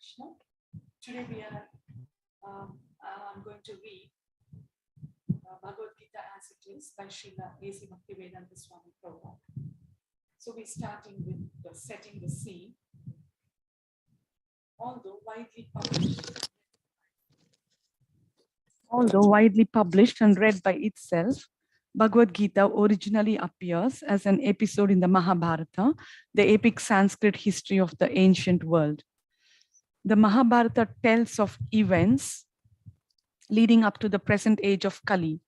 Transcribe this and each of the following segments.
Krishna. Today I'm going to read Bhagavad-gītā As It Is by Srila A.C. Bhaktivedanta Swami Prabhupada. So we're starting with setting the scene. Although widely published and read by itself, Bhagavad-gītā originally appears as an episode in the Mahabharata, the epic Sanskrit history of the ancient world. The Mahabharata tells of events leading up to the present age of Kali.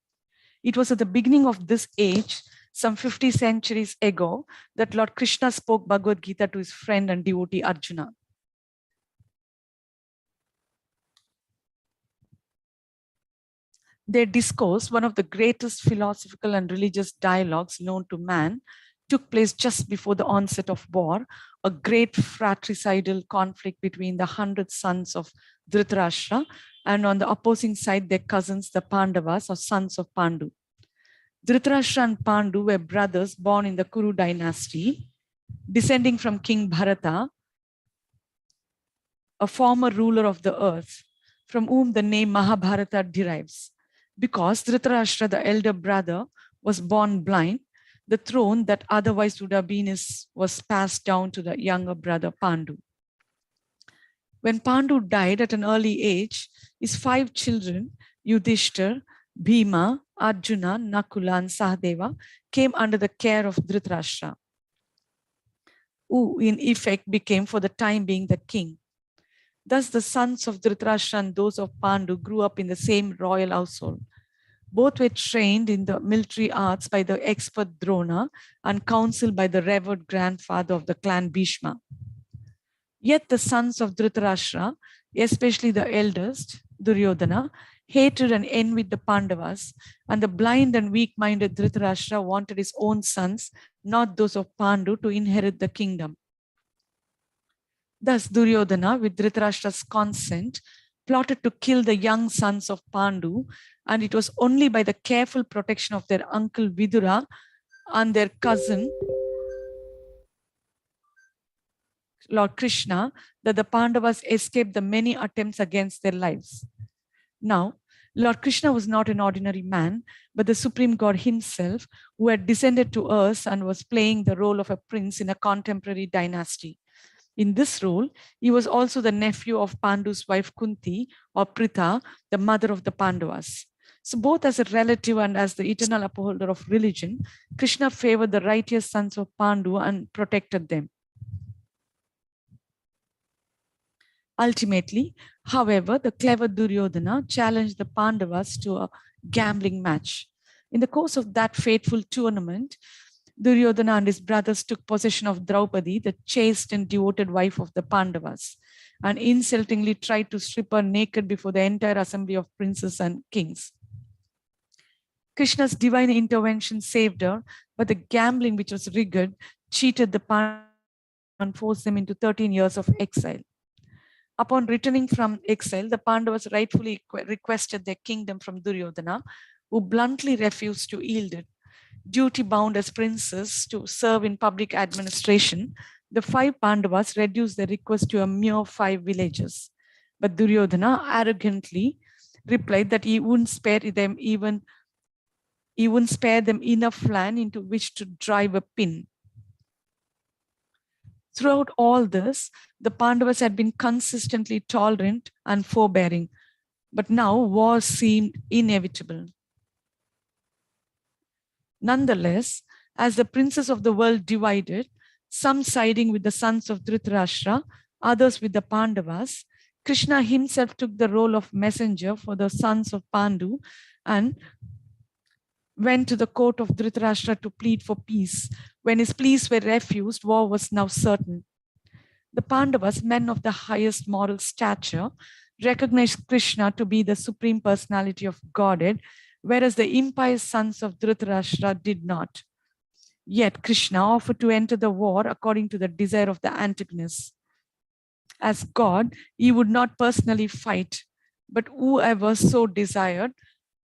It was at the beginning of this age, some 50 centuries ago, that Lord Krishna spoke Bhagavad-gītā to his friend and devotee Arjuna. Their discourse, one of the greatest philosophical and religious dialogues known to man, took place just before the onset of war, a great fratricidal conflict between the 100 sons of Dhritarashtra and on the opposing side their cousins, the Pandavas, or sons of Pandu. Dhritarashtra and Pandu were brothers born in the Kuru dynasty, descending from King Bharata, a former ruler of the earth, from whom the name Mahabharata derives. Because Dhritarashtra, the elder brother, was born blind, the throne that otherwise would have been his was passed down to the younger brother Pandu. When Pandu died at an early age, his 5 children, Yudhishthir, Bhima, Arjuna, Nakula, and Sahadeva, came under the care of Dhritarashtra, who in effect became for the time being the king. Thus the sons of Dhritarashtra and those of Pandu grew up in the same royal household. Both were trained in the military arts by the expert Drona and counseled by the revered grandfather of the clan Bhishma. Yet the sons of Dhritarashtra, especially the eldest, Duryodhana, hated and envied the Pandavas, and the blind and weak-minded Dhritarashtra wanted his own sons, not those of Pandu, to inherit the kingdom. Thus Duryodhana, with Dhritarashtra's consent, plotted to kill the young sons of Pandu, and it was only by the careful protection of their uncle Vidura and their cousin Lord Krishna that the Pandavas escaped the many attempts against their lives. Now, Lord Krishna was not an ordinary man, but the Supreme God himself, who had descended to earth and was playing the role of a prince in a contemporary dynasty. In this role, he was also the nephew of Pandu's wife Kunti, or Pritha, the mother of the Pandavas. So both as a relative and as the eternal upholder of religion, Krishna favored the righteous sons of Pandu and protected them. Ultimately, however, the clever Duryodhana challenged the Pandavas to a gambling match. In the course of that fateful tournament, Duryodhana and his brothers took possession of Draupadi, the chaste and devoted wife of the Pandavas, and insultingly tried to strip her naked before the entire assembly of princes and kings. Krishna's divine intervention saved her, but the gambling, which was rigged, cheated the Pandavas and forced them into 13 years of exile. Upon returning from exile, the Pandavas rightfully requested their kingdom from Duryodhana, who bluntly refused to yield it. Duty-bound as princes to serve in public administration, the 5 Pandavas reduced their request to a mere 5 villages. But Duryodhana arrogantly replied that he wouldn't spare them enough land into which to drive a pin. Throughout all this, the Pandavas had been consistently tolerant and forbearing, but now war seemed inevitable. Nonetheless, as the princes of the world divided, some siding with the sons of Dhritarashtra, others with the Pandavas, Krishna himself took the role of messenger for the sons of Pandu and went to the court of Dhritarashtra to plead for peace. When his pleas were refused, war was now certain. The Pandavas, men of the highest moral stature, recognized Krishna to be the supreme personality of Godhead, whereas the impious sons of Dhritarashtra did not. Yet Krishna offered to enter the war according to the desire of the antagonists. As God, he would not personally fight, but whoever so desired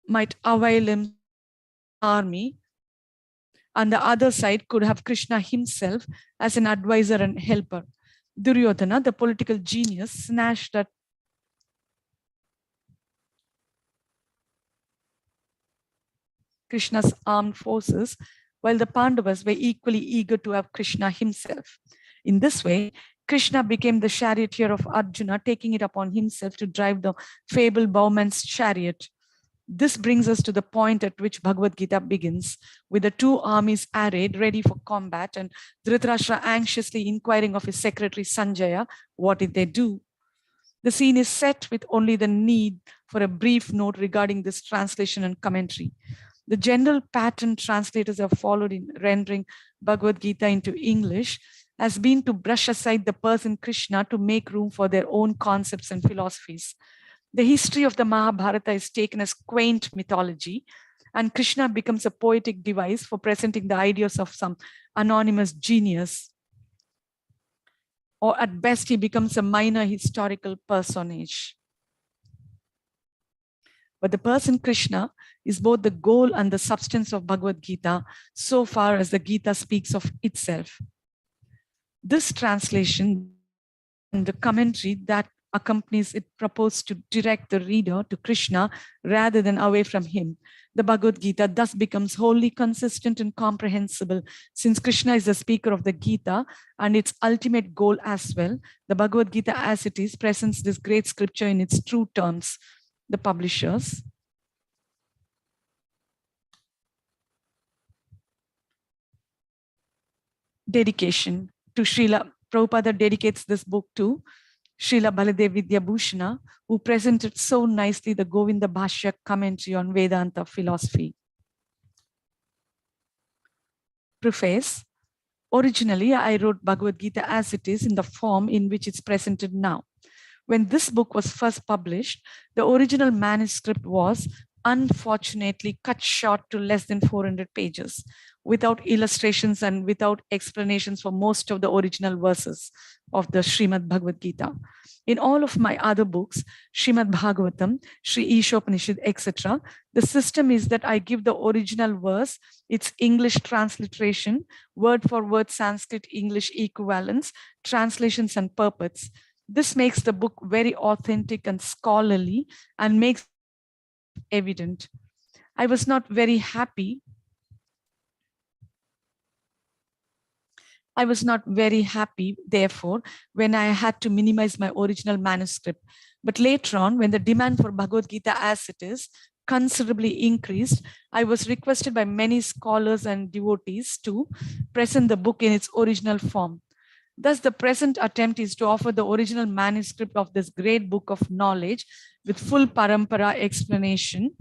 might avail him army, and the other side could have Krishna himself as an advisor and helper. Duryodhana, the political genius, snatched at Krishna's armed forces, while the Pandavas were equally eager to have Krishna himself. In this way, Krishna became the charioteer of Arjuna, taking it upon himself to drive the fabled bowman's chariot. This brings us to the point at which Bhagavad-Gita begins, with the two armies arrayed, ready for combat, and Dhritarashtra anxiously inquiring of his secretary Sanjaya, what did they do? The scene is set with only the need for a brief note regarding this translation and commentary. The general pattern translators have followed in rendering Bhagavad-Gita into English has been to brush aside the person Krishna to make room for their own concepts and philosophies. The history of the Mahabharata is taken as quaint mythology, and Krishna becomes a poetic device for presenting the ideas of some anonymous genius. Or at best, he becomes a minor historical personage. But the person Krishna is both the goal and the substance of Bhagavad-Gita, so far as the Gita speaks of itself. This translation and the commentary that accompanies it propose to direct the reader to Krishna rather than away from him. The Bhagavad-Gita thus becomes wholly consistent and comprehensible, since Krishna is the speaker of the Gita and its ultimate goal as well. The Bhagavad-Gita as it is presents this great scripture in its true terms. The publishers. Dedication to Srila Prabhupada dedicates this book to Srila Baladev Vidyabhushana, who presented so nicely the Govinda Bhashya commentary on Vedanta philosophy. Preface. Originally, I wrote Bhagavad-Gita as it is in the form in which it's presented now. When this book was first published, the original manuscript was unfortunately cut short to less than 400 pages, without illustrations and without explanations for most of the original verses of the Srimad Bhagavad-Gita. In all of my other books, Srimad Bhagavatam, Sri Ishopanishad, etc., the system is that I give the original verse, its English transliteration, word for word Sanskrit English equivalents, translations and purports. This makes the book very authentic and scholarly and makes it evident. I was not very happy. Therefore, when I had to minimize my original manuscript. But later on, when the demand for Bhagavad-Gita as it is considerably increased, I was requested by many scholars and devotees to present the book in its original form. Thus, the present attempt is to offer the original manuscript of this great book of knowledge with full parampara explanation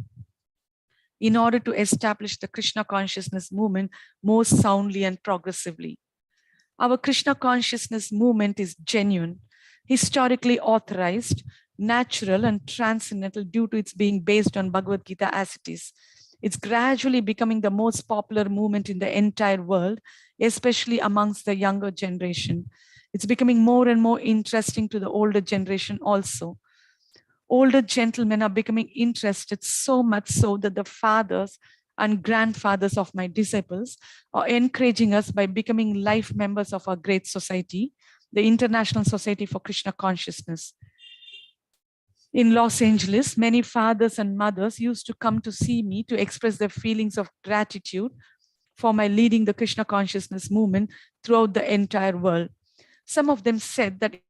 in order to establish the Krishna consciousness movement more soundly and progressively. Our Krishna consciousness movement is genuine, historically authorized, natural, and transcendental due to its being based on Bhagavad-Gita as it is. It's gradually becoming the most popular movement in the entire world, especially amongst the younger generation. It's becoming more and more interesting to the older generation also. Older gentlemen are becoming interested so much so that the fathers and grandfathers of my disciples are encouraging us by becoming life members of our great society, the International Society for Krishna Consciousness. In Los Angeles, many fathers and mothers used to come to see me to express their feelings of gratitude for my leading the Krishna consciousness movement throughout the entire world. Some of them said that it's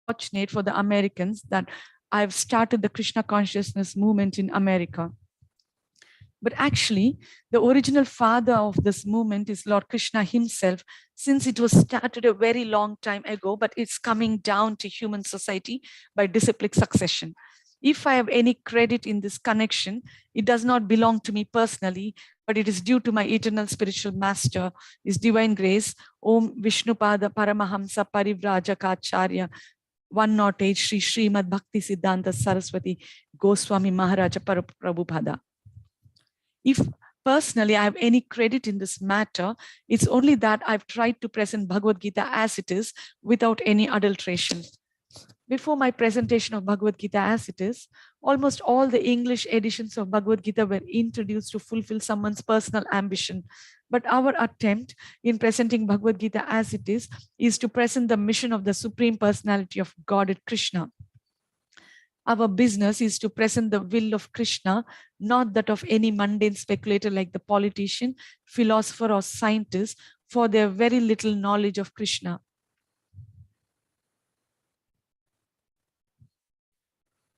fortunate for the Americans that I've started the Krishna consciousness movement in America. But actually, the original father of this movement is Lord Krishna himself, since it was started a very long time ago, but it's coming down to human society by disciplic succession. If I have any credit in this connection, it does not belong to me personally, but it is due to my eternal spiritual master, His divine grace, Om Vishnupada Paramahamsa Parivrajaka 108 Sri Srimad Bhakti Siddhanta Saraswati Goswami Maharaja Prabhupada. If personally I have any credit in this matter, it's only that I've tried to present Bhagavad-Gita as it is without any adulteration. Before my presentation of Bhagavad-Gita as it is, almost all the English editions of Bhagavad-Gita were introduced to fulfill someone's personal ambition But our attempt in presenting Bhagavad-gītā as it is to present the mission of the Supreme Personality of Godhead Krishna. Our business is to present the will of Krishna, not that of any mundane speculator like the politician, philosopher, or scientist, for their very little knowledge of Krishna.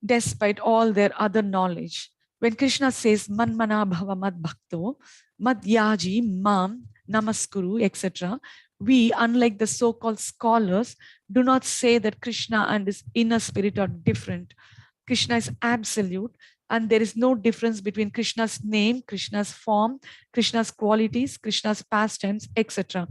Despite all their other knowledge. When Krishna says, Manmana bhava mad bhakto, mad yaji, mam, namaskuru, etc., we, unlike the so-called scholars, do not say that Krishna and his inner spirit are different. Krishna is absolute, and there is no difference between Krishna's name, Krishna's form, Krishna's qualities, Krishna's pastimes, etc.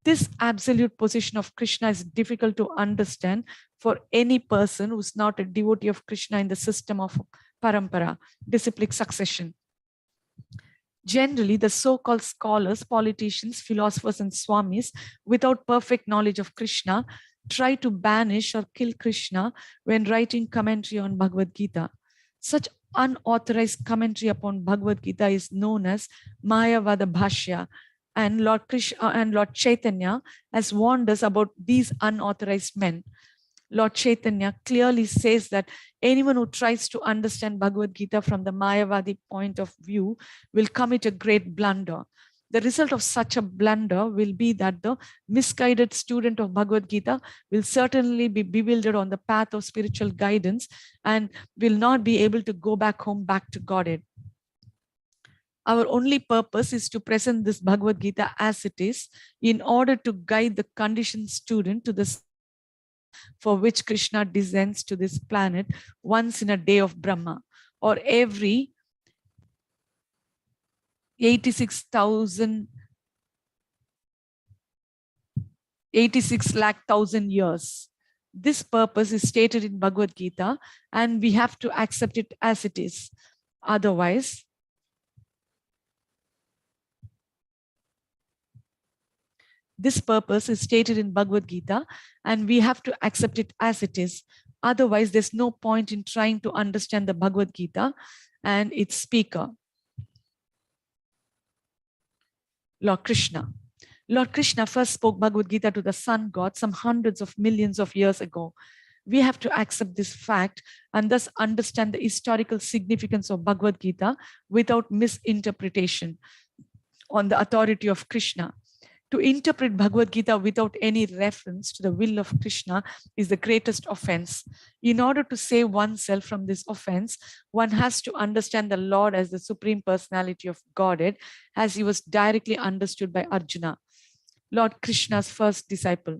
This absolute position of Krishna is difficult to understand for any person who is not a devotee of Krishna in the system of parampara, disciplic succession. Generally, the so-called scholars, politicians, philosophers, and swamis, without perfect knowledge of Krishna, try to banish or kill Krishna when writing commentary on Bhagavad-gītā. Such unauthorized commentary upon Bhagavad-gītā is known as Mayavada Bhashya, and Lord Krishna and Lord Chaitanya has warned us about these unauthorized men. Lord Chaitanya clearly says that anyone who tries to understand Bhagavad-gītā from the Mayavadi point of view will commit a great blunder. The result of such a blunder will be that the misguided student of Bhagavad-gītā will certainly be bewildered on the path of spiritual guidance and will not be able to go back home, back to Godhead. Our only purpose is to present this Bhagavad-gītā as it is in order to guide the conditioned student to the for which Krishna descends to this planet once in a day of Brahma, or every 86 lakh thousand years. This purpose is stated in Bhagavad-gītā, and we have to accept it as it is. Otherwise, this purpose is stated in Bhagavad-gītā, and we have to accept it as it is. Otherwise, there's no point in trying to understand the Bhagavad-gītā and its speaker, Lord Krishna. Lord Krishna first spoke Bhagavad-gītā to the sun god some hundreds of millions of years ago. We have to accept this fact and thus understand the historical significance of Bhagavad-gītā without misinterpretation on the authority of Krishna. To interpret Bhagavad-gītā without any reference to the will of Krishna is the greatest offense. In order to save oneself from this offense, one has to understand the Lord as the Supreme Personality of Godhead, as he was directly understood by Arjuna, Lord Krishna's first disciple.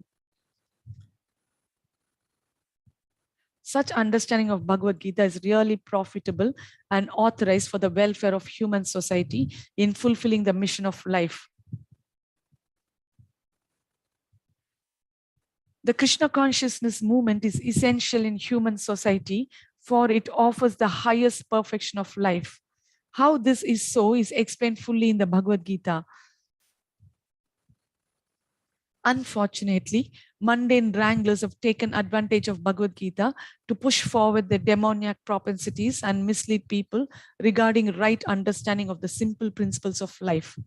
Such understanding of Bhagavad-gītā is really profitable and authorized for the welfare of human society in fulfilling the mission of life. The Krishna consciousness movement is essential in human society, for it offers the highest perfection of life. How this is so is explained fully in the Bhagavad-gītā. Unfortunately, mundane wranglers have taken advantage of Bhagavad-gītā to push forward their demoniac propensities and mislead people regarding right understanding of the simple principles of life.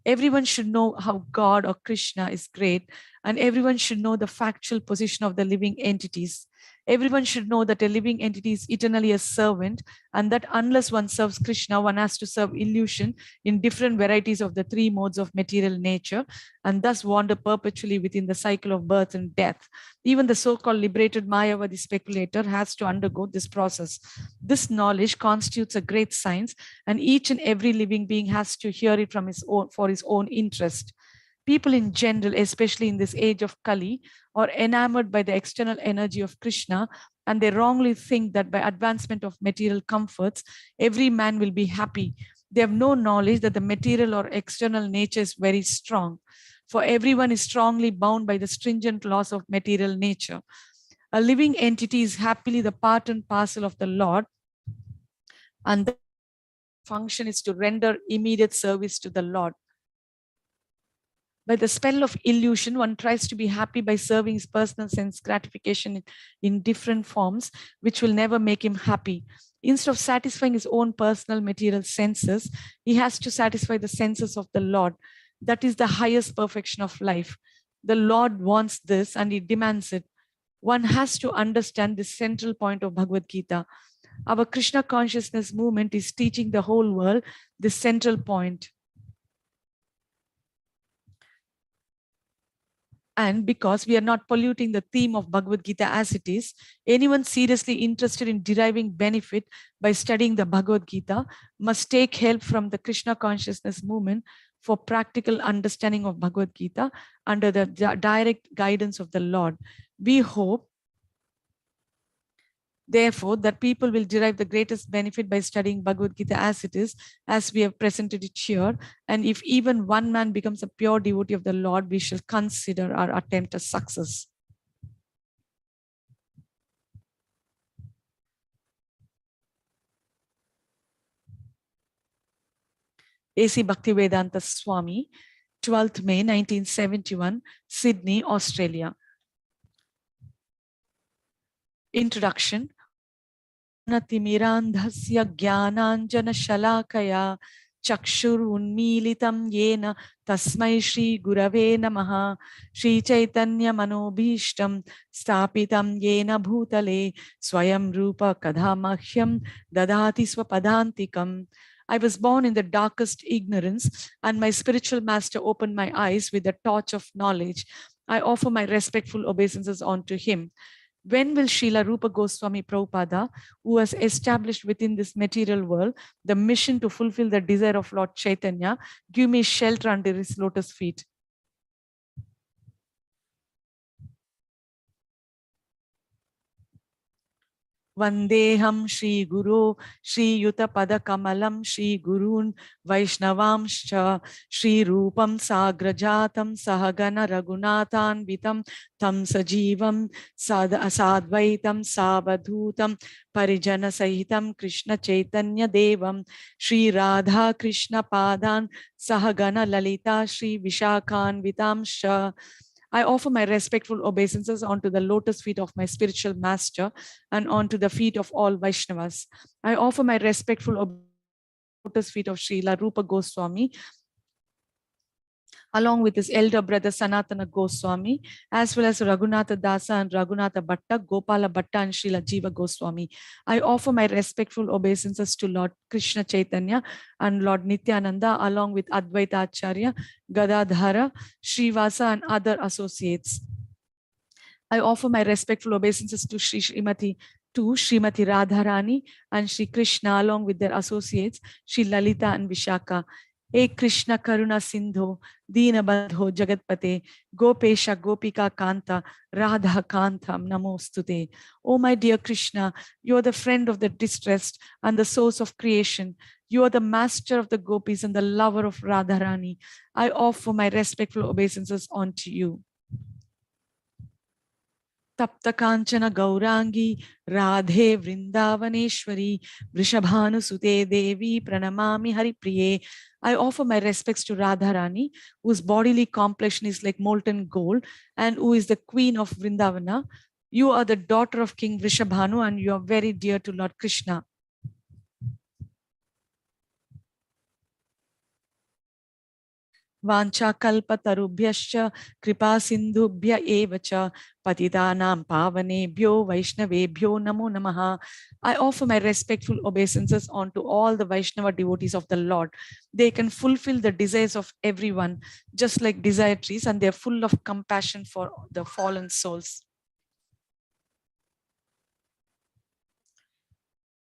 Everyone should know how God or Krishna is great, and everyone should know the factual position of the living entities. Everyone should know that a living entity is eternally a servant, and that unless one serves Krishna, one has to serve illusion in different varieties of the three modes of material nature, and thus wander perpetually within the cycle of birth and death. Even the so-called liberated Mayavadi speculator has to undergo this process. This knowledge constitutes a great science, and each and every living being has to hear it from his own, for his own interest. People in general, especially in this age of Kali, are enamored by the external energy of Krishna, and they wrongly think that by advancement of material comforts, every man will be happy. They have no knowledge that the material or external nature is very strong, for everyone is strongly bound by the stringent laws of material nature. A living entity is happily the part and parcel of the Lord, and the function is to render immediate service to the Lord. By the spell of illusion, one tries to be happy by serving his personal sense gratification in different forms, which will never make him happy. Instead of satisfying his own personal material senses, he has to satisfy the senses of the Lord. That is the highest perfection of life. The Lord wants this and He demands it. One has to understand the central point of Bhagavad-Gita. Our Krishna consciousness movement is teaching the whole world this central point. And because we are not polluting the theme of Bhagavad-Gita as it is, anyone seriously interested in deriving benefit by studying the Bhagavad-Gita must take help from the Krishna consciousness movement for practical understanding of Bhagavad-Gita under the direct guidance of the Lord. We hope, therefore, that people will derive the greatest benefit by studying Bhagavad-Gita as it is, as we have presented it here. And if even one man becomes a pure devotee of the Lord, we shall consider our attempt a success. A.C. Bhaktivedanta Swami, 12th May 1971, Sydney, Australia. Introduction. Natimirandhasya jnananjana shalakaya chakshur unmilitam yena tasmai shri gurave namaha Shri Chaitanya manobhishtam stapitam yena bhutale swayam rupa kadhamahyam dadati swapadantikam. I was born in the darkest ignorance, and my spiritual master opened my eyes with the torch of knowledge. I offer my respectful obeisances unto him. When will Srila Rupa Goswami Prabhupada, who has established within this material world the mission to fulfill the desire of Lord Chaitanya, give me shelter under his lotus feet? Vandeham Shri Guru Shri Yuta Pada Kamalam Shri Gurun Vaishnavamscha Shri Rupam Sagrajatam Sahagana Raghunathan Vitam Tam Sajivam Sadvaitam Savadhutam Parijana Sahitam Krishna Chaitanya Devam Shri Radha Krishna Padan Sahagana Lalita Shri Vishakhan Vitamscha. I offer my respectful obeisances onto the lotus feet of my spiritual master and onto the feet of all Vaishnavas. I offer my respectful lotus feet of Srila Rupa Goswami, along with his elder brother Sanatana Goswami, as well as Raghunatha Dasa and Raghunatha Bhatta, Gopala Bhatta and Srila Jiva Goswami. I offer my respectful obeisances to Lord Krishna Chaitanya and Lord Nityananda, along with Advaita Acharya, Gadadhara, Srivasa and other associates. I offer my respectful obeisances to Srimati Radharani and Sri Krishna, along with their associates, Sri Lalita and Vishaka. E Krishna Karuna Sindho, Dina Bandho Jagatpate, Gopesha Gopika Kanta, Radha Kantam Namostute. Oh my dear Krishna, you are the friend of the distressed and the source of creation. You are the master of the gopis and the lover of Radharani. I offer my respectful obeisances unto you. Tapta Kanchana Gaurangi, Radhe Vrindavaneshwari, Vrishabhanu Sute Devi, Pranamami Haripriye. I offer my respects to Radharani, whose bodily complexion is like molten gold and who is the queen of Vrindavana. You are the daughter of King Vrishabhanu and you are very dear to Lord Krishna. Vancha kalpatarubhyascha kripa sindhubhya evacha patitanam pavanebhyo vaishnavebhyo namo namaha. I offer my respectful obeisances unto all the Vaishnava devotees of the Lord. They can fulfill the desires of everyone, just like desire trees, and they are full of compassion for the fallen souls.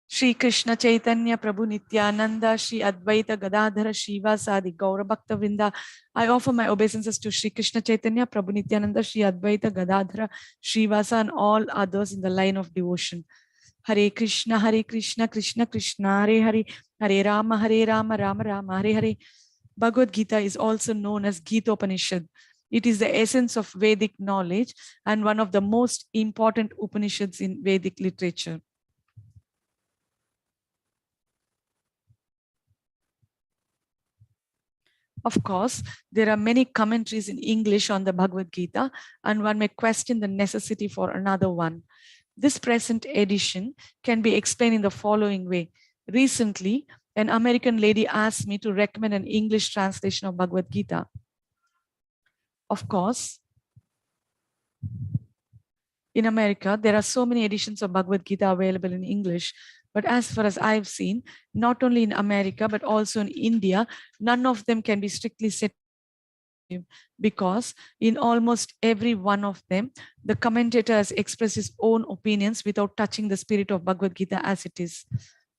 Shri Krishna Chaitanya Prabhu Nityananda, Shri Advaita Gadadhara Srivasadi Gaura Bhakta Vrinda. I offer my obeisances to Shri Krishna Chaitanya Prabhu Nityananda, Shri Advaita Gadadhara Srivasa and all others in the line of devotion. Hare Krishna, Krishna Krishna, Hare Hare, Hare Rama, Rama Rama, Hare Hare. Bhagavad-Gita is also known as Gita Upanishad. It is the essence of Vedic knowledge and one of the most important Upanishads in Vedic literature. Of course, there are many commentaries in English on the Bhagavad-Gita, and one may question the necessity for another one. This present edition can be explained in the following way. Recently, an American lady asked me to recommend an English translation of Bhagavad-Gita. Of course, in America, there are so many editions of Bhagavad-Gita available in English. But as far as I've seen, not only in America, but also in India, none of them can be strictly said, because in almost every one of them, the commentator has expressed his own opinions without touching the spirit of Bhagavad-Gita as it is.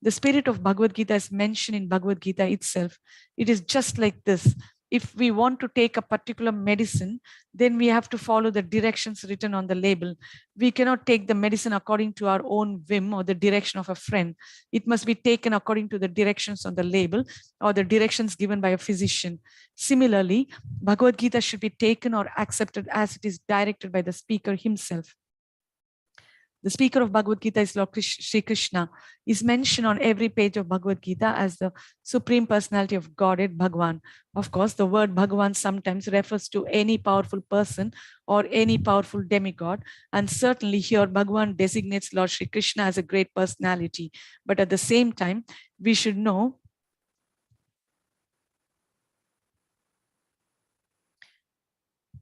The spirit of Bhagavad-Gita is mentioned in Bhagavad-Gita itself. It is just like this. If we want to take a particular medicine, then we have to follow the directions written on the label. We cannot take the medicine according to our own whim or the direction of a friend. It must be taken according to the directions on the label or the directions given by a physician. Similarly, Bhagavad Gita should be taken or accepted as it is directed by the speaker himself. The speaker of Bhagavad Gita is Lord Sri Krishna. Is mentioned on every page of Bhagavad Gita as the Supreme Personality of Godhead, Bhagavan. Of course, the word Bhagavan sometimes refers to any powerful person or any powerful demigod. And certainly here, Bhagavan designates Lord Sri Krishna as a great personality. But at the same time, we should know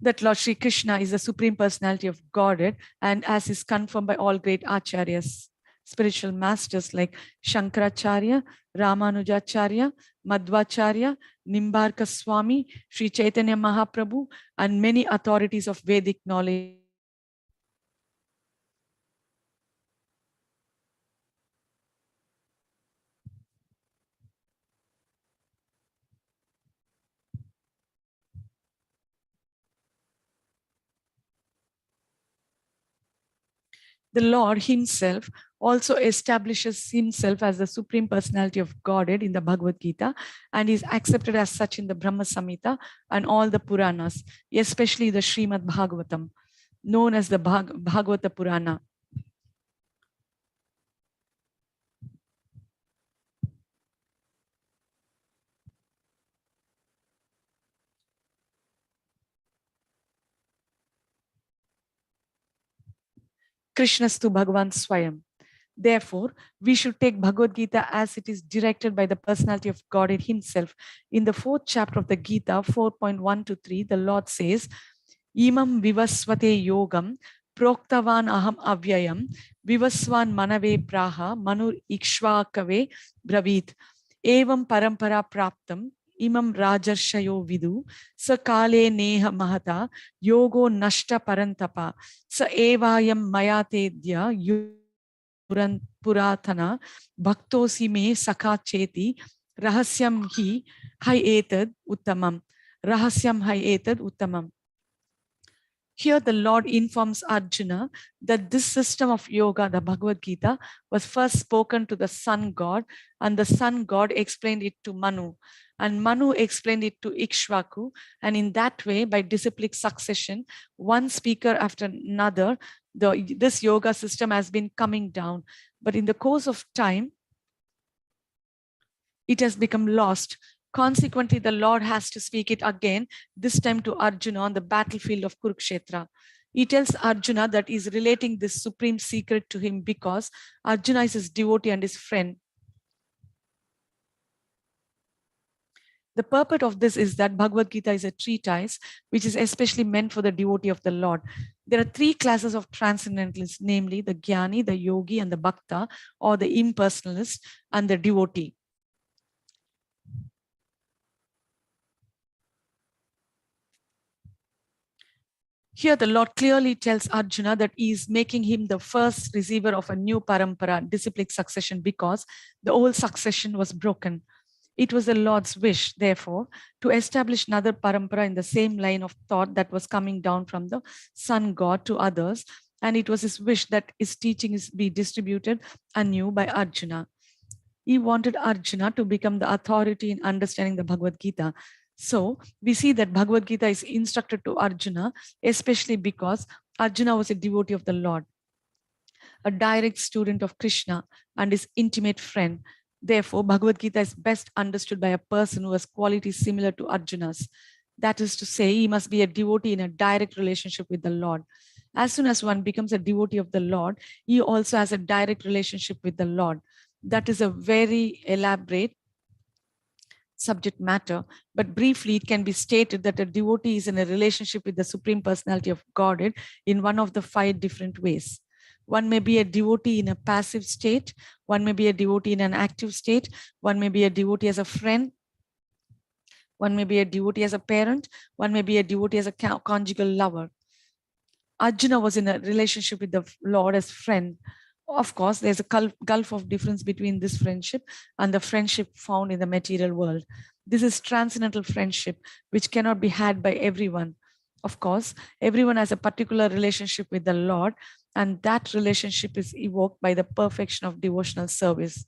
that Lord Sri Krishna is the Supreme Personality of Godhead, and as is confirmed by all great acharyas, spiritual masters like Shankaracharya, Ramanujacharya, Madhvacharya, Nimbarka Swami, Sri Chaitanya Mahaprabhu, and many authorities of Vedic knowledge. The Lord himself also establishes himself as the Supreme Personality of Godhead in the Bhagavad Gita, and is accepted as such in the Brahma Samhita and all the Puranas, especially the Srimad Bhagavatam, known as the Bhagavata Purana. Krishnastu Bhagavan Swayam. Therefore, we should take Bhagavad Gita as it is directed by the personality of Godhead himself. In the 4th chapter of the Gita, 4.1 to 3, the Lord says, Imam vivasvate yogam proktavan aham avyayam vivasvan manave praha manur ikshvakave bravit evam parampara praptam imam rajarshayo vidu sa kale neha mahata yogo nashta parantapa sa evayam mayatedya puratana bhaktosi me sakha cheti rahasyam hai etad uttamam rahasyam hai etad uttamam. Here the Lord informs Arjuna that this system of yoga, the Bhagavad Gita, was first spoken to the sun god, and the sun god explained it to Manu, and Manu explained it to Ikshvaku, and in that way, by disciplic succession, one speaker after another, this yoga system has been coming down. But in the course of time, it has become lost. Consequently, the Lord has to speak it again, this time to Arjuna on the battlefield of Kurukshetra. He tells Arjuna that he is relating this supreme secret to him because Arjuna is his devotee and his friend. The purport of this is that Bhagavad Gita is a treatise which is especially meant for the devotee of the Lord. There are 3 classes of transcendentalists, namely the Jnani, the Yogi, and the Bhakta, or the impersonalist and the devotee. Here the Lord clearly tells Arjuna that he is making him the first receiver of a new parampara, disciplic succession, because the old succession was broken. It was the Lord's wish, therefore, to establish another parampara in the same line of thought that was coming down from the sun god to others, and it was his wish that his teachings be distributed anew by Arjuna. He wanted Arjuna to become the authority in understanding the Bhagavad Gita. So we see that Bhagavad Gita is instructed to Arjuna, especially because Arjuna was a devotee of the Lord, a direct student of Krishna and his intimate friend. Therefore, Bhagavad Gita is best understood by a person who has qualities similar to Arjuna's. That is to say, he must be a devotee in a direct relationship with the Lord. As soon as one becomes a devotee of the Lord, he also has a direct relationship with the Lord. That is a very elaborate subject matter, but briefly it can be stated that a devotee is in a relationship with the Supreme Personality of Godhead in one of the 5 different ways. One may be a devotee in a passive state, one may be a devotee in an active state, one may be a devotee as a friend, one may be a devotee as a parent, one may be a devotee as a conjugal lover. Arjuna was in a relationship with the Lord as friend. Of course, there's a gulf of difference between this friendship and the friendship found in the material world. This is transcendental friendship, which cannot be had by everyone. Of course, everyone has a particular relationship with the Lord, and that relationship is evoked by the perfection of devotional service.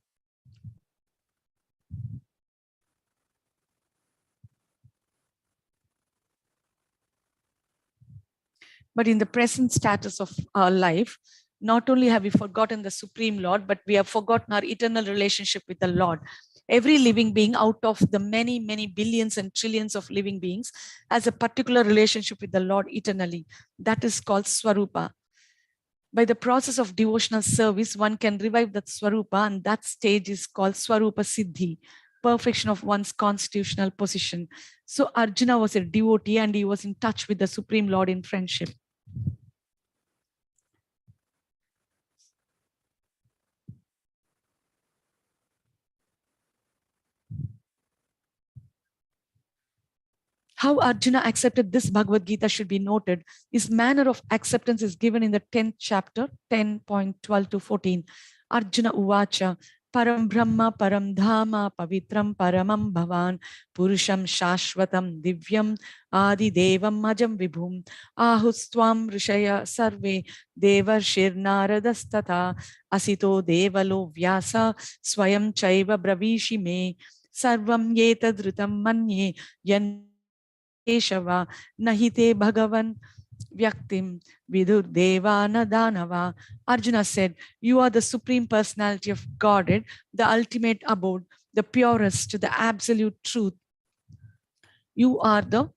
But in the present status of our life, not only have we forgotten the Supreme Lord, but we have forgotten our eternal relationship with the Lord. Every living being out of the many, many billions and trillions of living beings has a particular relationship with the Lord eternally. That is called Swarupa. By the process of devotional service, one can revive that Swarupa, and that stage is called Swarupa Siddhi, perfection of one's constitutional position. So Arjuna was a devotee and he was in touch with the Supreme Lord in friendship. How Arjuna accepted this Bhagavad-Gita should be noted. His manner of acceptance is given in the 10th chapter, 10.12 to 14. Arjuna Uvacha, Param Brahma, Param Dhama, Pavitram, Paramam Bhavan, Purusham Shashvatam, Divyam, Adi Devam, Majam Vibhum, Ahustvam Rishaya Sarve, Devarshir Naradastata, Asito Devalo Vyasa, Swayam Chaiva Bravishi Me, Sarvam Yetadrutam Manye, Yan Keshava, Nahite Bhagavan Vyaktim Vidur Devana Danava. Arjuna said, you are the Supreme Personality of Godhead, the ultimate abode, the purest, the absolute truth. You are the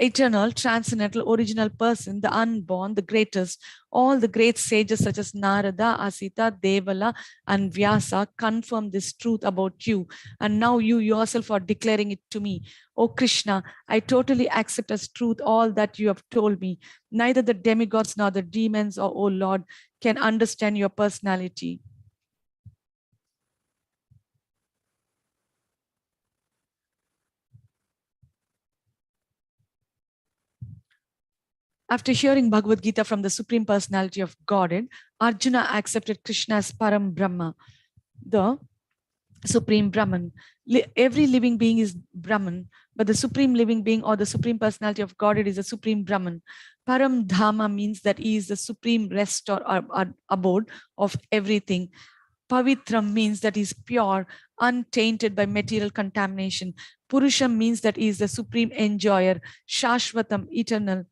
eternal, transcendental, original person, the unborn, the greatest. All the great sages such as Narada, Asita, Devala, and Vyasa confirm this truth about you. And now you yourself are declaring it to me. O Krishna, I totally accept as truth all that you have told me. Neither the demigods nor the demons, or O Lord, can understand your personality. After hearing Bhagavad-Gita from the Supreme Personality of Godhead, Arjuna accepted Krishna as Param Brahma, the Supreme Brahman. Every living being is Brahman, but the Supreme Living Being or the Supreme Personality of Godhead is the Supreme Brahman. Param Dhama means that he is the supreme rest or abode of everything. Pavitram means that he is pure, untainted by material contamination. Purusham means that he is the supreme enjoyer. Shashvatam, eternal.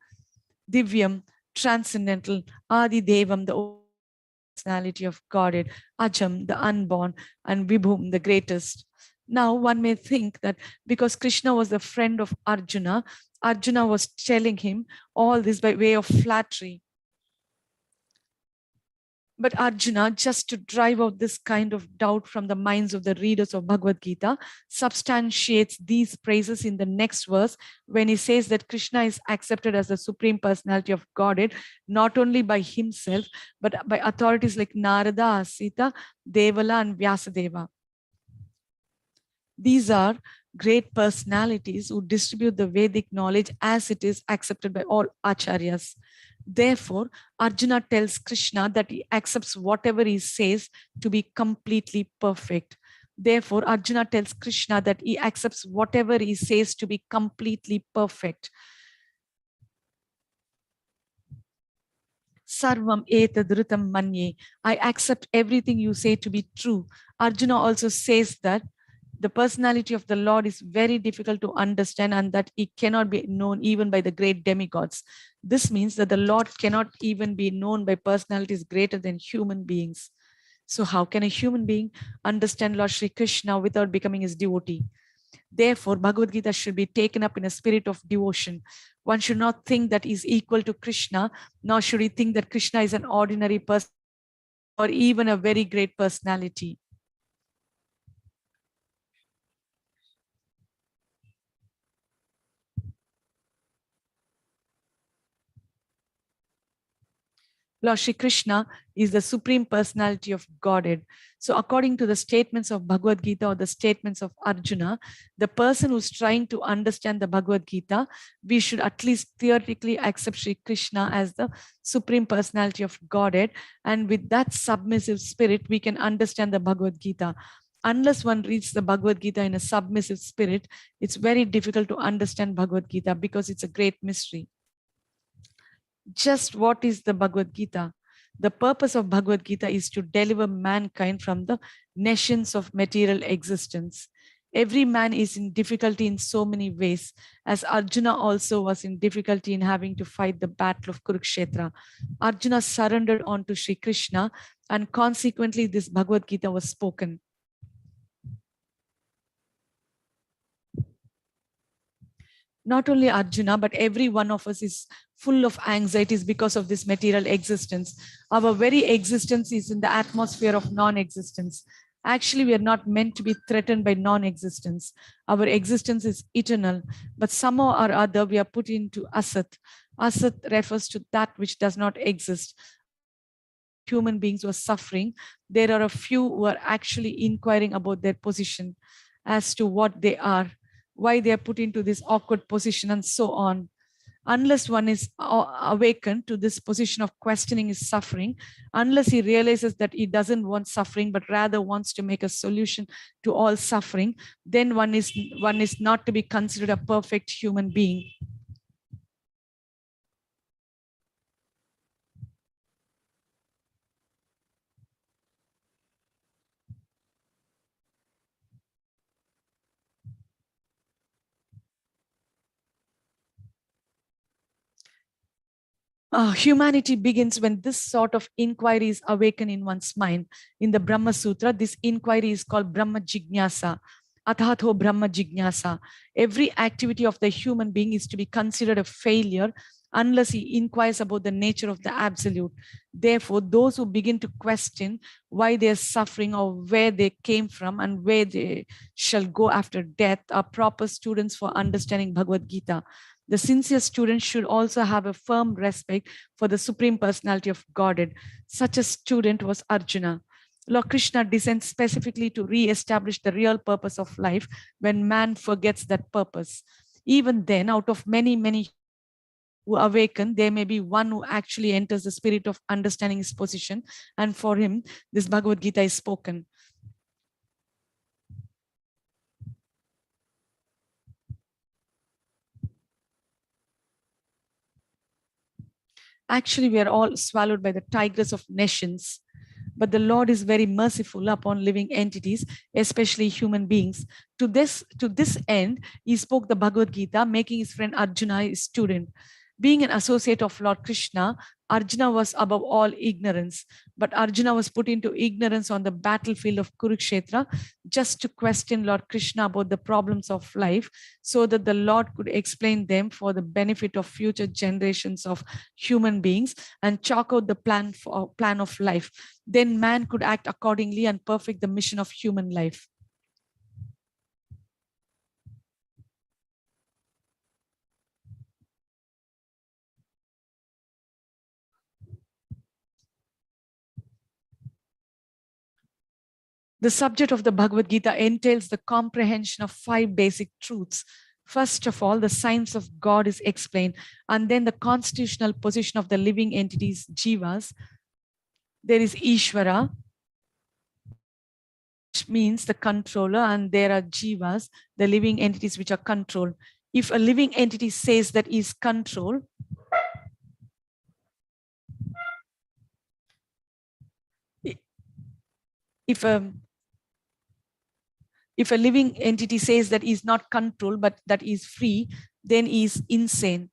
Divyam, transcendental. Adi Devam, the personality of Godhead. Ajam, the unborn. And Vibhum, the greatest. Now one may think that because Krishna was the friend of Arjuna, Arjuna was telling him all this by way of flattery. But Arjuna, just to drive out this kind of doubt from the minds of the readers of Bhagavad-Gita, substantiates these praises in the next verse when he says that Krishna is accepted as the Supreme Personality of Godhead, not only by himself, but by authorities like Narada, Asita, Devala, and Vyasadeva. These are great personalities who distribute the Vedic knowledge as it is accepted by all acharyas. Therefore, Arjuna tells Krishna that he accepts whatever he says to be completely perfect. Therefore, Arjuna tells Krishna that he accepts whatever he says to be completely perfect. Sarvam etadrutam manye. I accept everything you say to be true. Arjuna also says that the personality of the Lord is very difficult to understand and that it cannot be known even by the great demigods. This means that the Lord cannot even be known by personalities greater than human beings. So how can a human being understand Lord Shri Krishna without becoming his devotee? Therefore, Bhagavad-Gita should be taken up in a spirit of devotion. One should not think that he is equal to Krishna, nor should he think that Krishna is an ordinary person or even a very great personality. Lord Shri Krishna is the Supreme Personality of Godhead. So according to the statements of Bhagavad-Gita or the statements of Arjuna, the person who's trying to understand the Bhagavad-Gita, we should at least theoretically accept Shri Krishna as the Supreme Personality of Godhead. And with that submissive spirit, we can understand the Bhagavad-Gita. Unless one reads the Bhagavad-Gita in a submissive spirit, it's very difficult to understand Bhagavad-Gita because it's a great mystery. Just what is the Bhagavad-Gita? The purpose of Bhagavad-Gita is to deliver mankind from the nations of material existence. Every man is in difficulty in so many ways, as Arjuna also was in difficulty in having to fight the battle of Kurukshetra. Arjuna surrendered on to Sri Krishna, and consequently this Bhagavad-Gita was spoken. Not only Arjuna, but every one of us is full of anxieties because of this material existence. Our very existence is in the atmosphere of non-existence. Actually, we are not meant to be threatened by non-existence. Our existence is eternal, but somehow or other we are put into asat. Asat refers to that which does not exist. Human beings who are suffering, there are a few who are actually inquiring about their position as to what they are, why they are put into this awkward position, and so on. Unless one is awakened to this position of questioning his suffering, unless he realizes that he doesn't want suffering, but rather wants to make a solution to all suffering, then one is not to be considered a perfect human being. Humanity begins when this sort of inquiry is awakened in one's mind. In the Brahma Sutra, this inquiry is called Brahma Jignasa. Athatho Brahma Jignasa. Every activity of the human being is to be considered a failure unless he inquires about the nature of the absolute. Therefore, those who begin to question why they are suffering or where they came from and where they shall go after death are proper students for understanding Bhagavad-Gita. The sincere student should also have a firm respect for the Supreme Personality of Godhead. Such a student was Arjuna. Lord Krishna descends specifically to re-establish the real purpose of life when man forgets that purpose. Even then, out of many who awaken, there may be one who actually enters the spirit of understanding his position, and for him, this Bhagavad-Gita is spoken. Actually, we are all swallowed by the tigers of nations. But the Lord is very merciful upon living entities, especially human beings. To this end, he spoke the Bhagavad-Gita, making his friend Arjuna his student. Being an associate of Lord Krishna, Arjuna was above all ignorance. But Arjuna was put into ignorance on the battlefield of Kurukshetra just to question Lord Krishna about the problems of life, so that the Lord could explain them for the benefit of future generations of human beings and chalk out the plan of life. Then man could act accordingly and perfect the mission of human life. The subject of the Bhagavad-Gita entails the comprehension of 5 basic truths. First of all, the science of God is explained, and then the constitutional position of the living entities, jivas. There is Ishvara, which means the controller, and there are jivas, the living entities which are controlled. If a living entity says that is controlled, if a living entity says that is not controlled but that is free, then he is insane.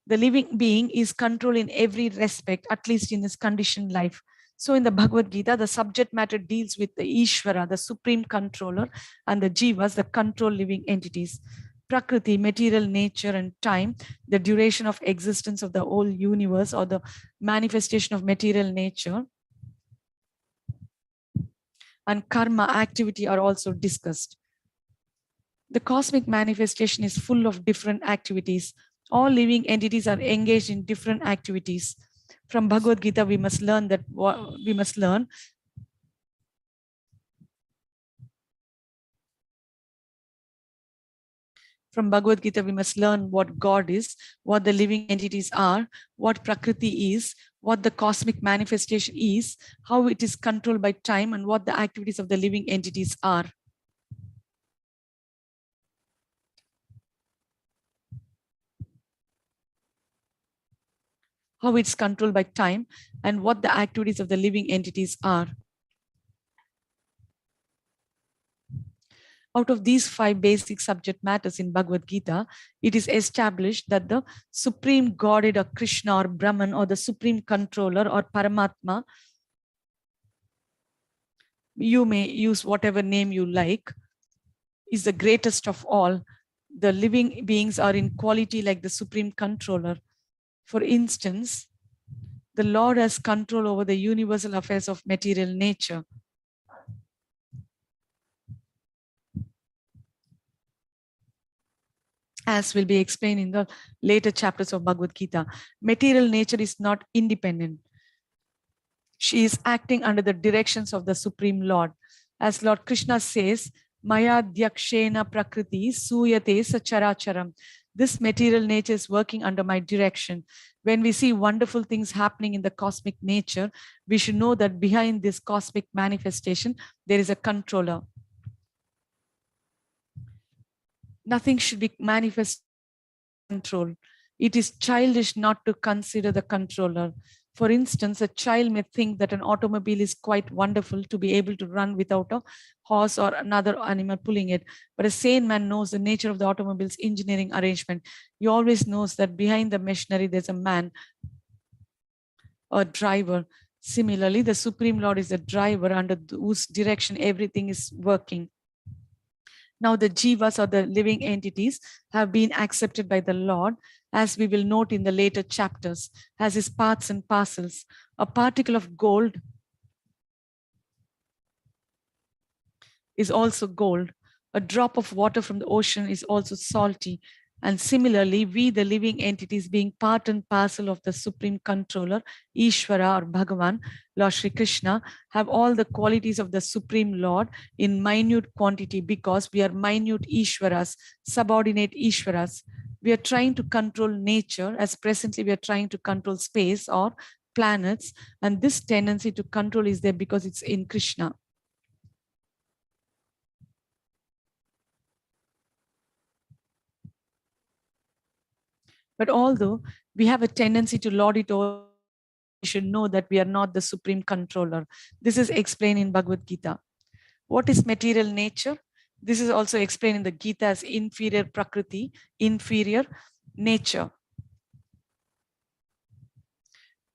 The living being is controlled in every respect, at least in his conditioned life. So in the Bhagavad-Gita, the subject matter deals with the Ishvara, the supreme controller, and the jivas, the controlled living entities. Prakriti, material nature and time, the duration of existence of the whole universe or the manifestation of material nature, and karma, activity, are also discussed. The cosmic manifestation is full of different activities. All living entities are engaged in different activities. From Bhagavad-gītā, we must learn that we must learn From Bhagavad-gītā, we must learn what God is, what the living entities are, what Prakriti is, what the cosmic manifestation is, how it is controlled by time, and what the activities of the living entities are. How it's controlled by time, and what the activities of the living entities are. Out of these 5 basic subject matters in Bhagavad-gītā, it is established that the Supreme Godhead or Krishna or Brahman or the Supreme Controller or Paramatma, you may use whatever name you like, is the greatest of all. The living beings are in quality like the Supreme Controller. For instance, the Lord has control over the universal affairs of material nature. As will be explained in the later chapters of Bhagavad-gītā. Material nature is not independent. She is acting under the directions of the Supreme Lord. As Lord Krishna says, Maya Dyakshena Prakriti Suyate Sacharacharam. This material nature is working under my direction. When we see wonderful things happening in the cosmic nature, we should know that behind this cosmic manifestation, there is a controller. Nothing should be manifest control. It is childish not to consider the controller. For instance, a child may think that an automobile is quite wonderful to be able to run without a horse or another animal pulling it. But a sane man knows the nature of the automobile's engineering arrangement. He always knows that behind the machinery, there's a man, a driver. Similarly, the Supreme Lord is the driver under whose direction everything is working. Now the jivas or the living entities have been accepted by the Lord, as we will note in the later chapters, as his parts and parcels. A particle of gold is also gold. A drop of water from the ocean is also salty. And similarly, we, the living entities, being part and parcel of the Supreme Controller, Ishvara or Bhagavan, Lord Shri Krishna, have all the qualities of the Supreme Lord in minute quantity, because we are minute Ishvaras, subordinate Ishvaras. We are trying to control nature, as presently we are trying to control space or planets. And this tendency to control is there because it's in Krishna. But although we have a tendency to lord it over, we should know that we are not the Supreme Controller. This is explained in Bhagavad-gītā. What is material nature? This is also explained in the Gita as inferior Prakriti, inferior nature.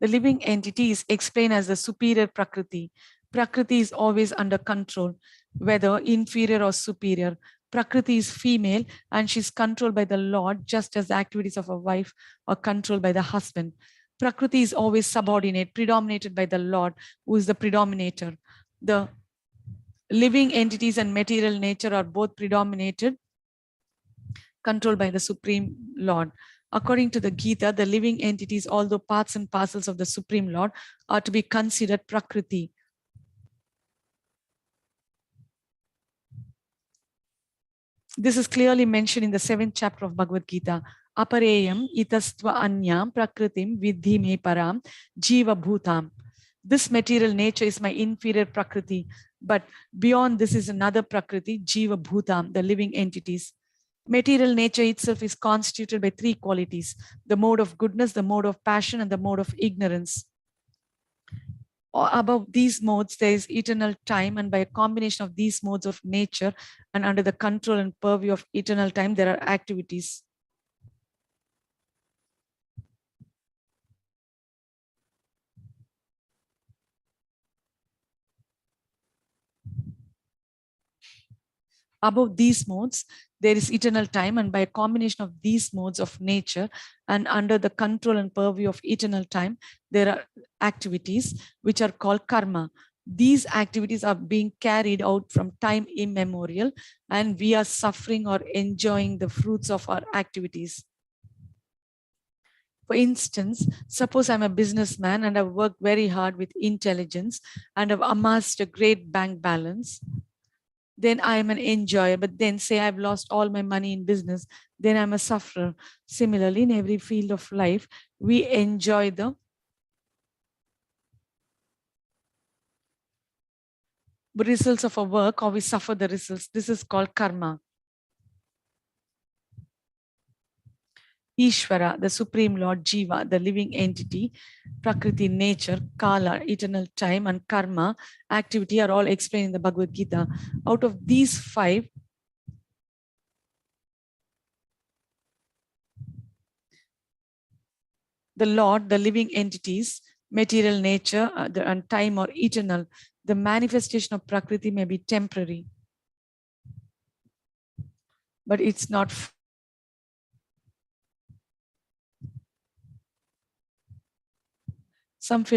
The living entity is explained as the superior Prakriti. Prakriti is always under control, whether inferior or superior. Prakriti is female and she's controlled by the Lord, just as the activities of a wife are controlled by the husband. Prakriti is always subordinate, predominated by the Lord, who is the predominator. The living entities and material nature are both predominated, controlled by the Supreme Lord. According to the Gita, the living entities, although parts and parcels of the Supreme Lord, are to be considered Prakriti. This is clearly mentioned in the 7th chapter of Bhagavad-gītā. Apareyam itastva anyam prakritim vidhi me param jiva bhutam. This material nature is my inferior Prakriti, but beyond this is another Prakriti, jiva bhutam, the living entities. Material nature itself is constituted by 3 qualities: the mode of goodness, the mode of passion, and the mode of ignorance. Above these modes, there is eternal time, and by a combination of these modes of nature and under the control and purview of eternal time, there are activities. Above these modes, there is eternal time, and by a combination of these modes of nature and under the control and purview of eternal time, there are activities which are called karma. These activities are being carried out from time immemorial, and we are suffering or enjoying the fruits of our activities. For instance, suppose I'm a businessman and I've worked very hard with intelligence and have amassed a great bank balance. Then I am an enjoyer, but then say I've lost all my money in business, then I'm a sufferer. Similarly, in every field of life, we enjoy the results of our work or we suffer the results. This is called karma. Ishvara, the Supreme Lord, Jiva, the living entity, Prakriti, nature, Kala, eternal time, and Karma, activity are all explained in the Bhagavad-Gita. Out of these five, the Lord, the living entities, material nature, and time are eternal. The manifestation of Prakriti may be temporary, but it's not. Some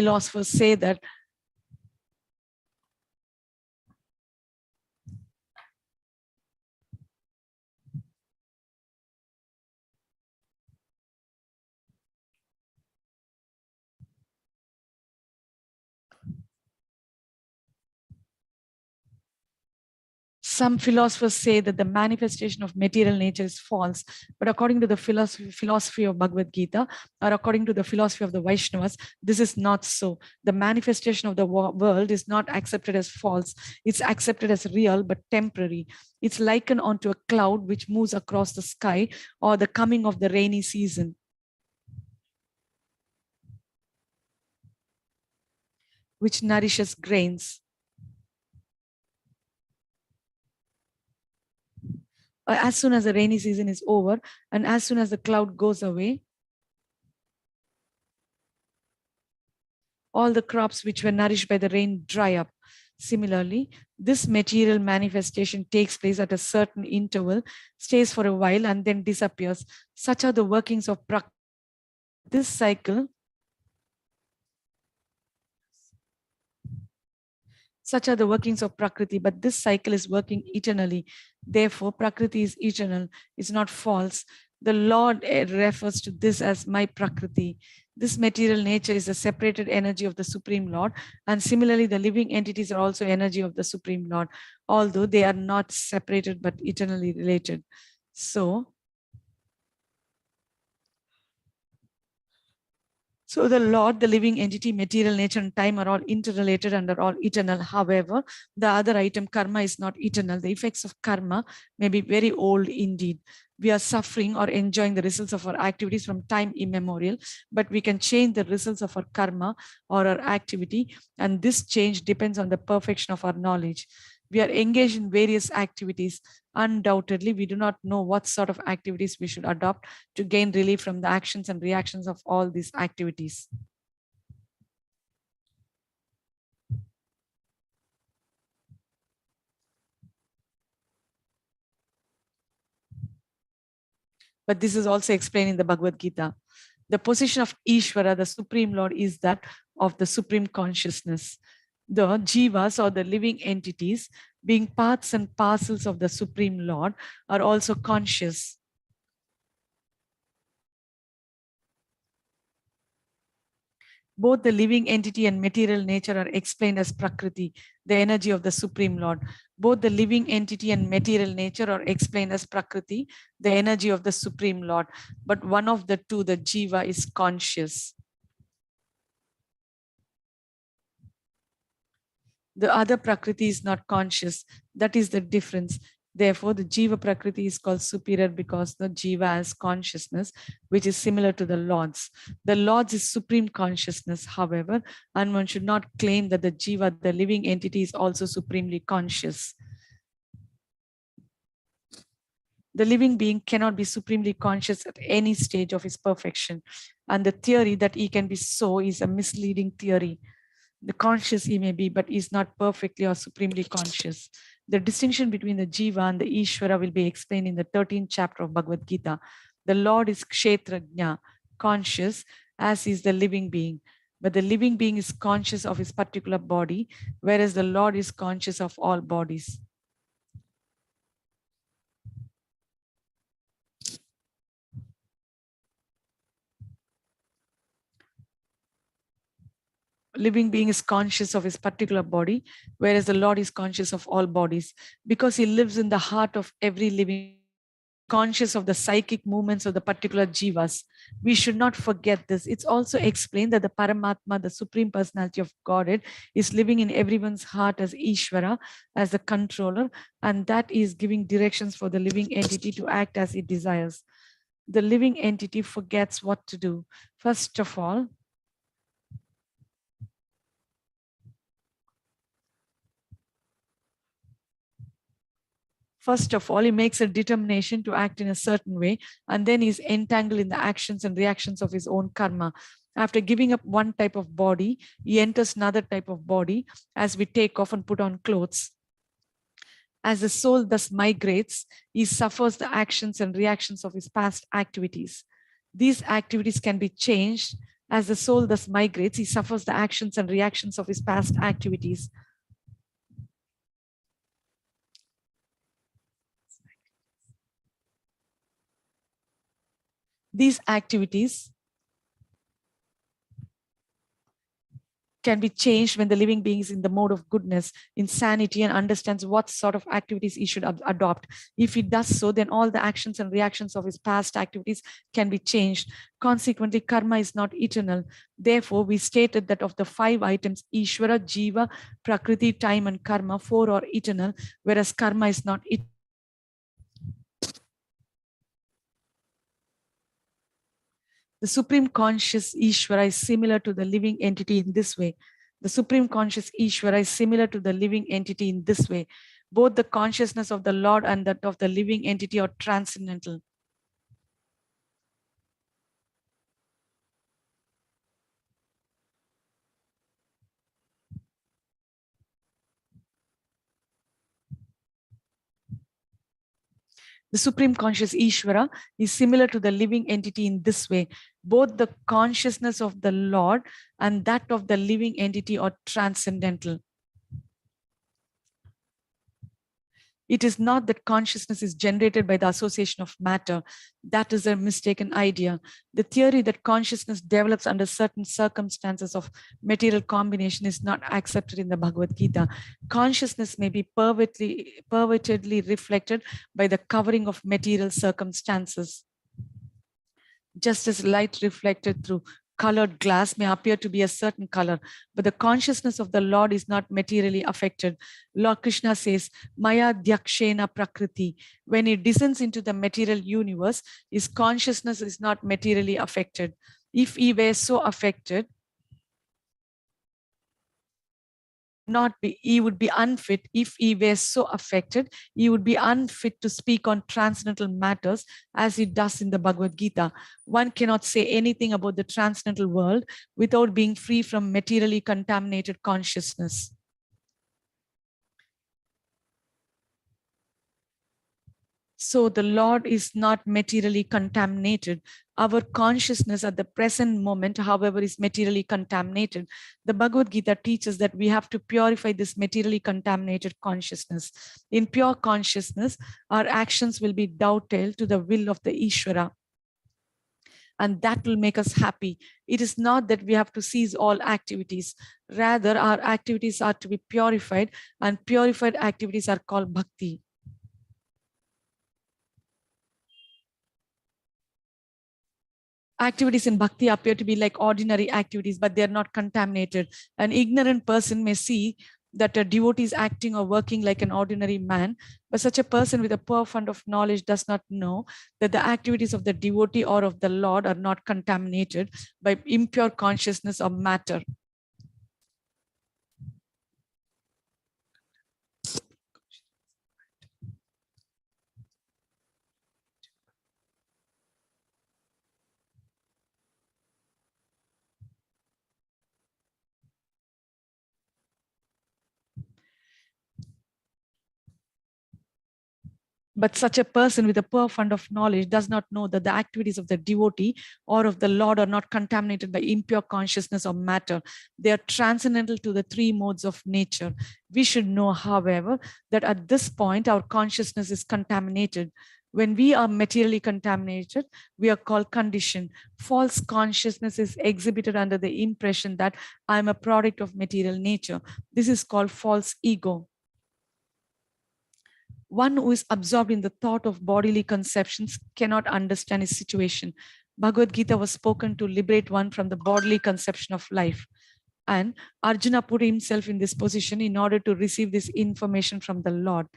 philosophers say that the manifestation of material nature is false, but according to the philosophy of Bhagavad-Gita, or according to the philosophy of the Vaishnavas, this is not so. The manifestation of the world is not accepted as false. It's accepted as real, but temporary. It's likened onto a cloud which moves across the sky or the coming of the rainy season, which nourishes grains. As soon as the rainy season is over and as soon as the cloud goes away, all the crops which were nourished by the rain dry up. Similarly, this material manifestation takes place at a certain interval, stays for a while, and then disappears. Such are the workings of Prakriti. This cycle Such are the workings of Prakriti, but this cycle is working eternally. Therefore, Prakriti is eternal, it's not false. The Lord refers to this as my Prakriti. This material nature is a separated energy of the Supreme Lord. And similarly, the living entities are also energy of the Supreme Lord, although they are not separated but eternally related. So the Lord, the living entity, material nature, and time are all interrelated and are all eternal. However, the other item, karma, is not eternal. The effects of karma may be very old indeed. We are suffering or enjoying the results of our activities from time immemorial, but we can change the results of our karma or our activity, and this change depends on the perfection of our knowledge. We are engaged in various activities. Undoubtedly, we do not know what sort of activities we should adopt to gain relief from the actions and reactions of all these activities. But this is also explained in the Bhagavad-Gita. The position of Ishvara, the Supreme Lord, is that of the Supreme Consciousness. The jivas, or the living entities, being parts and parcels of the Supreme Lord, are also conscious. Both the living entity and material nature are explained as Prakriti, the energy of the Supreme Lord. Both the living entity and material nature are explained as Prakriti, the energy of the Supreme Lord. But one of the two, the Jiva, is conscious. The other Prakriti is not conscious. That is the difference. Therefore, the Jiva Prakriti is called superior because the Jiva has consciousness, which is similar to the Lord's. The Lord's is supreme consciousness, however, and one should not claim that the Jiva, the living entity, is also supremely conscious. The living being cannot be supremely conscious at any stage of his perfection. And the theory that he can be so is a misleading theory. The conscious he may be, but is not perfectly or supremely conscious. The distinction between the Jiva and the Ishvara will be explained in the 13th chapter of Bhagavad-Gita. The Lord is Kshetrajna, conscious, as is the living being. But the living being is conscious of his particular body, whereas the Lord is conscious of all bodies. living being is conscious of his particular body, whereas the Lord is conscious of all bodies. Because he lives in the heart of every living, conscious of the psychic movements of the particular jivas. We should not forget this. It's also explained that the Paramatma, the Supreme Personality of Godhead, is living in everyone's heart as Ishvara, as the controller, and that is giving directions for the living entity to act as it desires. The living entity forgets what to do. First of all, he makes a determination to act in a certain way, and then he's entangled in the actions and reactions of his own karma. After giving up one type of body, he enters another type of body as we take off and put on clothes. As the soul thus migrates, he suffers the actions and reactions of his past activities. These activities can be changed. As the soul thus migrates, he suffers the actions and reactions of his past activities. These activities can be changed when the living being is in the mode of goodness, insanity, and understands what sort of activities he should adopt. If he does so, then all the actions and reactions of his past activities can be changed. Consequently, karma is not eternal. Therefore, we stated that of the 5 items, Ishvara, Jiva, Prakriti, time, and karma, 4 are eternal, whereas karma is not eternal. The Supreme Conscious Ishvara is similar to the living entity in this way. The Supreme Conscious Ishvara is similar to the living entity in this way. Both the consciousness of the Lord and that of the living entity are transcendental. The Supreme Conscious Ishvara is similar to the living entity in this way. Both the consciousness of the Lord and that of the living entity are transcendental. It is not that consciousness is generated by the association of matter. That is a mistaken idea. The theory that consciousness develops under certain circumstances of material combination is not accepted in the Bhagavad-Gita. Consciousness may be pervertedly reflected by the covering of material circumstances. Just as light reflected through colored glass may appear to be a certain color, but the consciousness of the Lord is not materially affected. Lord Krishna says, Maya Dyakshena Prakriti. When he descends into the material universe, his consciousness is not materially affected. If he were so affected, he would be unfit. If he were so affected, he would be unfit to speak on transcendental matters as he does in the Bhagavad-Gita. One cannot say anything about the transcendental world without being free from materially contaminated consciousness. So the Lord is not materially contaminated. Our consciousness at the present moment, however, is materially contaminated. The Bhagavad-Gita teaches that we have to purify this materially contaminated consciousness. In pure consciousness, our actions will be dovetailed to the will of the Ishvara, and that will make us happy. It is not that we have to cease all activities. Rather, our activities are to be purified, and purified activities are called bhakti. Activities in bhakti appear to be like ordinary activities, but they are not contaminated. An ignorant person may see that a devotee is acting or working like an ordinary man, but such a person with a poor fund of knowledge does not know that the activities of the devotee or of the Lord are not contaminated by impure consciousness or matter. But such a person with a poor fund of knowledge does not know that the activities of the devotee or of the Lord are not contaminated by impure consciousness or matter. They are transcendental to the 3 modes of nature. We should know, however, that at this point, our consciousness is contaminated. When we are materially contaminated, we are called conditioned. False consciousness is exhibited under the impression that I am a product of material nature. This is called false ego. One who is absorbed in the thought of bodily conceptions cannot understand his situation. Bhagavad-Gita was spoken to liberate one from the bodily conception of life. And Arjuna put himself in this position in order to receive this information from the Lord.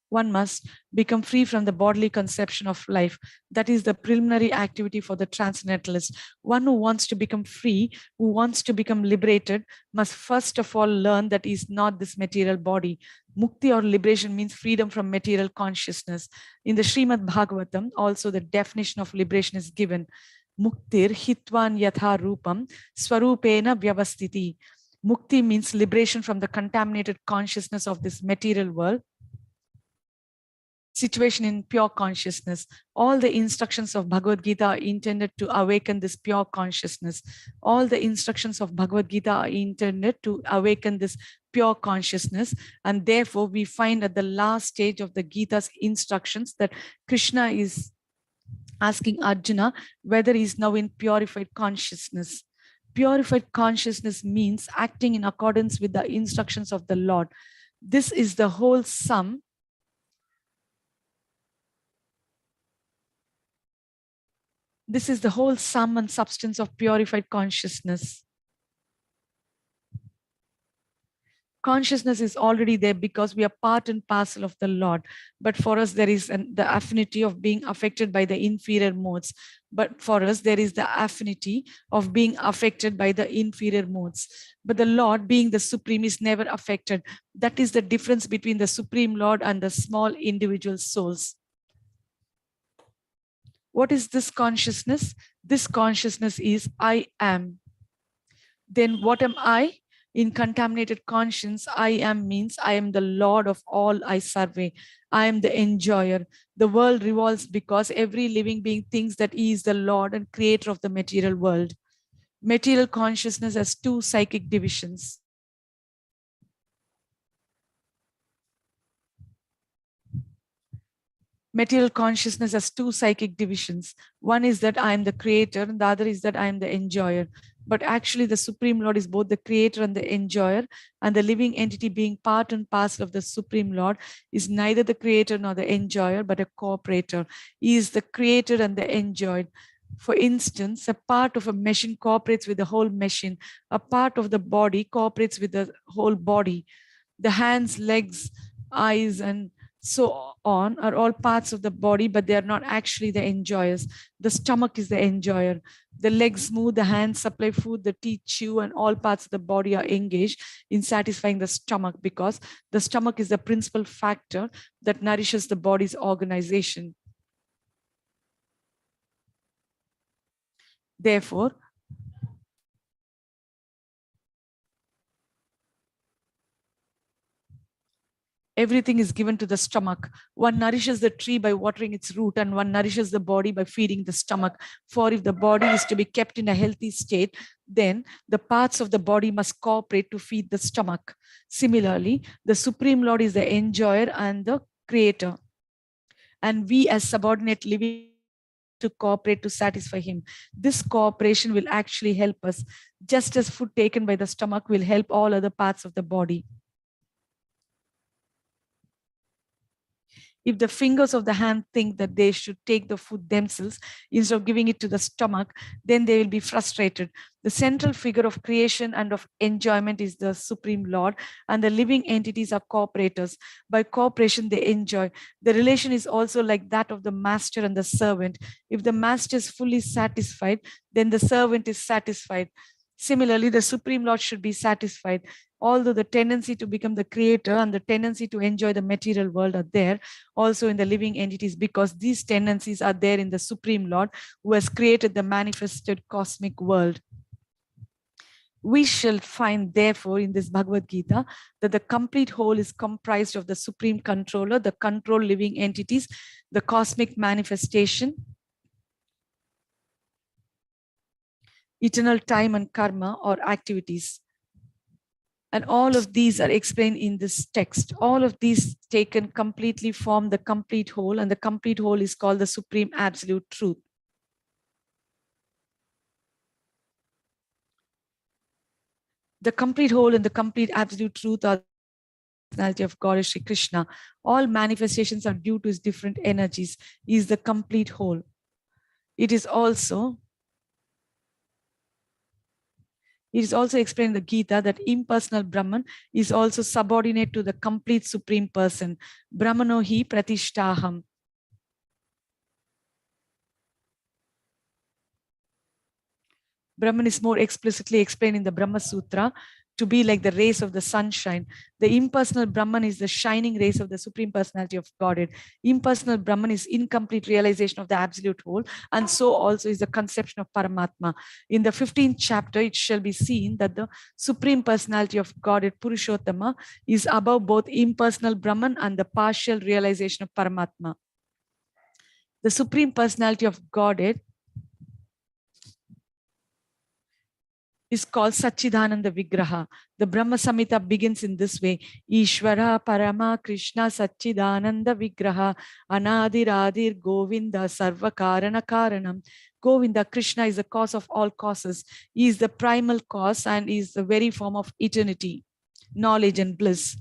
One must become free from the bodily conception of life. That is the preliminary activity for the transcendentalist. One who wants to become free, who wants to become liberated, must first of all learn that he is not this material body. Mukti or liberation means freedom from material consciousness. In the Srimad Bhagavatam, also the definition of liberation is given. Muktir hitvan yatha rupam swarupena vyavastiti. Mukti means liberation from the contaminated consciousness of this material world. Situation in pure consciousness. All the instructions of Bhagavad-Gita are intended to awaken this pure consciousness. All the instructions of Bhagavad-Gita are intended to awaken this pure consciousness. And therefore, we find at the last stage of the Gita's instructions that Krishna is asking Arjuna whether he is now in purified consciousness. Purified consciousness means acting in accordance with the instructions of the Lord. This is the whole sum. This is the whole sum and substance of purified consciousness. Consciousness is already there because we are part and parcel of the Lord. But for us, there is the affinity of being affected by the inferior modes. But for us, there is the affinity of being affected by the inferior modes. But the Lord, being the Supreme, is never affected. That is the difference between the Supreme Lord and the small individual souls. What is this consciousness? This consciousness is I am. Then what am I? In contaminated conscience, I am means I am the Lord of all I survey. I am the enjoyer. The world revolves because every living being thinks that he is the Lord and creator of the material world. Material consciousness has two psychic divisions. Material consciousness has two psychic divisions. One is that I am the creator, and the other is that I am the enjoyer. But actually, the Supreme Lord is both the creator and the enjoyer, and the living entity, being part and parcel of the Supreme Lord, is neither the creator nor the enjoyer, but a cooperator. He is the creator and the enjoyed. For instance, a part of a machine cooperates with the whole machine. A part of the body cooperates with the whole body. The hands, legs, eyes, and so on are all parts of the body, but they are not actually the enjoyers. The stomach is the enjoyer. The legs move, the hands supply food, the teeth chew, and all parts of the body are engaged in satisfying the stomach, because the stomach is the principal factor that nourishes the body's organization. Therefore, everything is given to the stomach. One nourishes the tree by watering its root, and one nourishes the body by feeding the stomach. For if the body is to be kept in a healthy state, then the parts of the body must cooperate to feed the stomach. Similarly, the Supreme Lord is the enjoyer and the creator. And we as subordinate living to cooperate to satisfy him. This cooperation will actually help us, just as food taken by the stomach will help all other parts of the body. If the fingers of the hand think that they should take the food themselves instead of giving it to the stomach, then they will be frustrated. The central figure of creation and of enjoyment is the Supreme Lord, and the living entities are cooperators. By cooperation, they enjoy. The relation is also like that of the master and the servant. If the master is fully satisfied, then the servant is satisfied. Similarly, the Supreme Lord should be satisfied. Although the tendency to become the creator and the tendency to enjoy the material world are there also in the living entities, because these tendencies are there in the Supreme Lord, who has created the manifested cosmic world. We shall find, therefore, in this Bhagavad-Gita, that the complete whole is comprised of the Supreme Controller, the controlled living entities, the cosmic manifestation, eternal time and karma or activities. And all of these are explained in this text. All of these taken completely form the complete whole, and the complete whole is called the Supreme Absolute Truth. The complete whole and the complete absolute truth are the personality of God is Shri Krishna. All manifestations are due to his different energies. He is the complete whole. It is also explained in the Gita that impersonal Brahman is also subordinate to the complete Supreme Person. Brahmano hi pratishtaham. Brahman is more explicitly explained in the Brahma Sutra to be like the rays of the sunshine. The impersonal Brahman is the shining rays of the Supreme Personality of Godhead. Impersonal Brahman is incomplete realization of the absolute whole, and so also is the conception of Paramatma. In the 15th chapter, it shall be seen that the Supreme Personality of Godhead, Purushottama, is above both impersonal Brahman and the partial realization of Paramatma. The Supreme Personality of Godhead is called Satchidananda Vigraha. The Brahma Samhita begins in this way: Ishvara Parama Krishna Satchidananda Vigraha Anadiradir Govinda Sarva Karana Karanam. Govinda, Krishna, is the cause of all causes. He is the primal cause and is the very form of eternity, knowledge and bliss.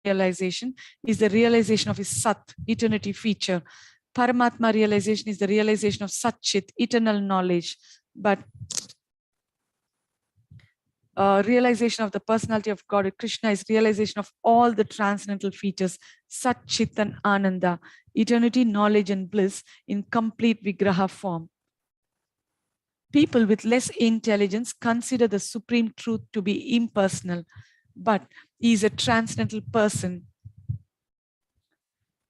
Realization is the realization of his Sat, eternity feature. Paramatma realization is the realization of Satchit, eternal knowledge. But realization of the personality of God, Krishna, is realization of all the transcendental features, Satchit and Ananda, eternity, knowledge and bliss in complete Vigraha form. People with less intelligence consider the supreme truth to be impersonal, but he is a transcendental person.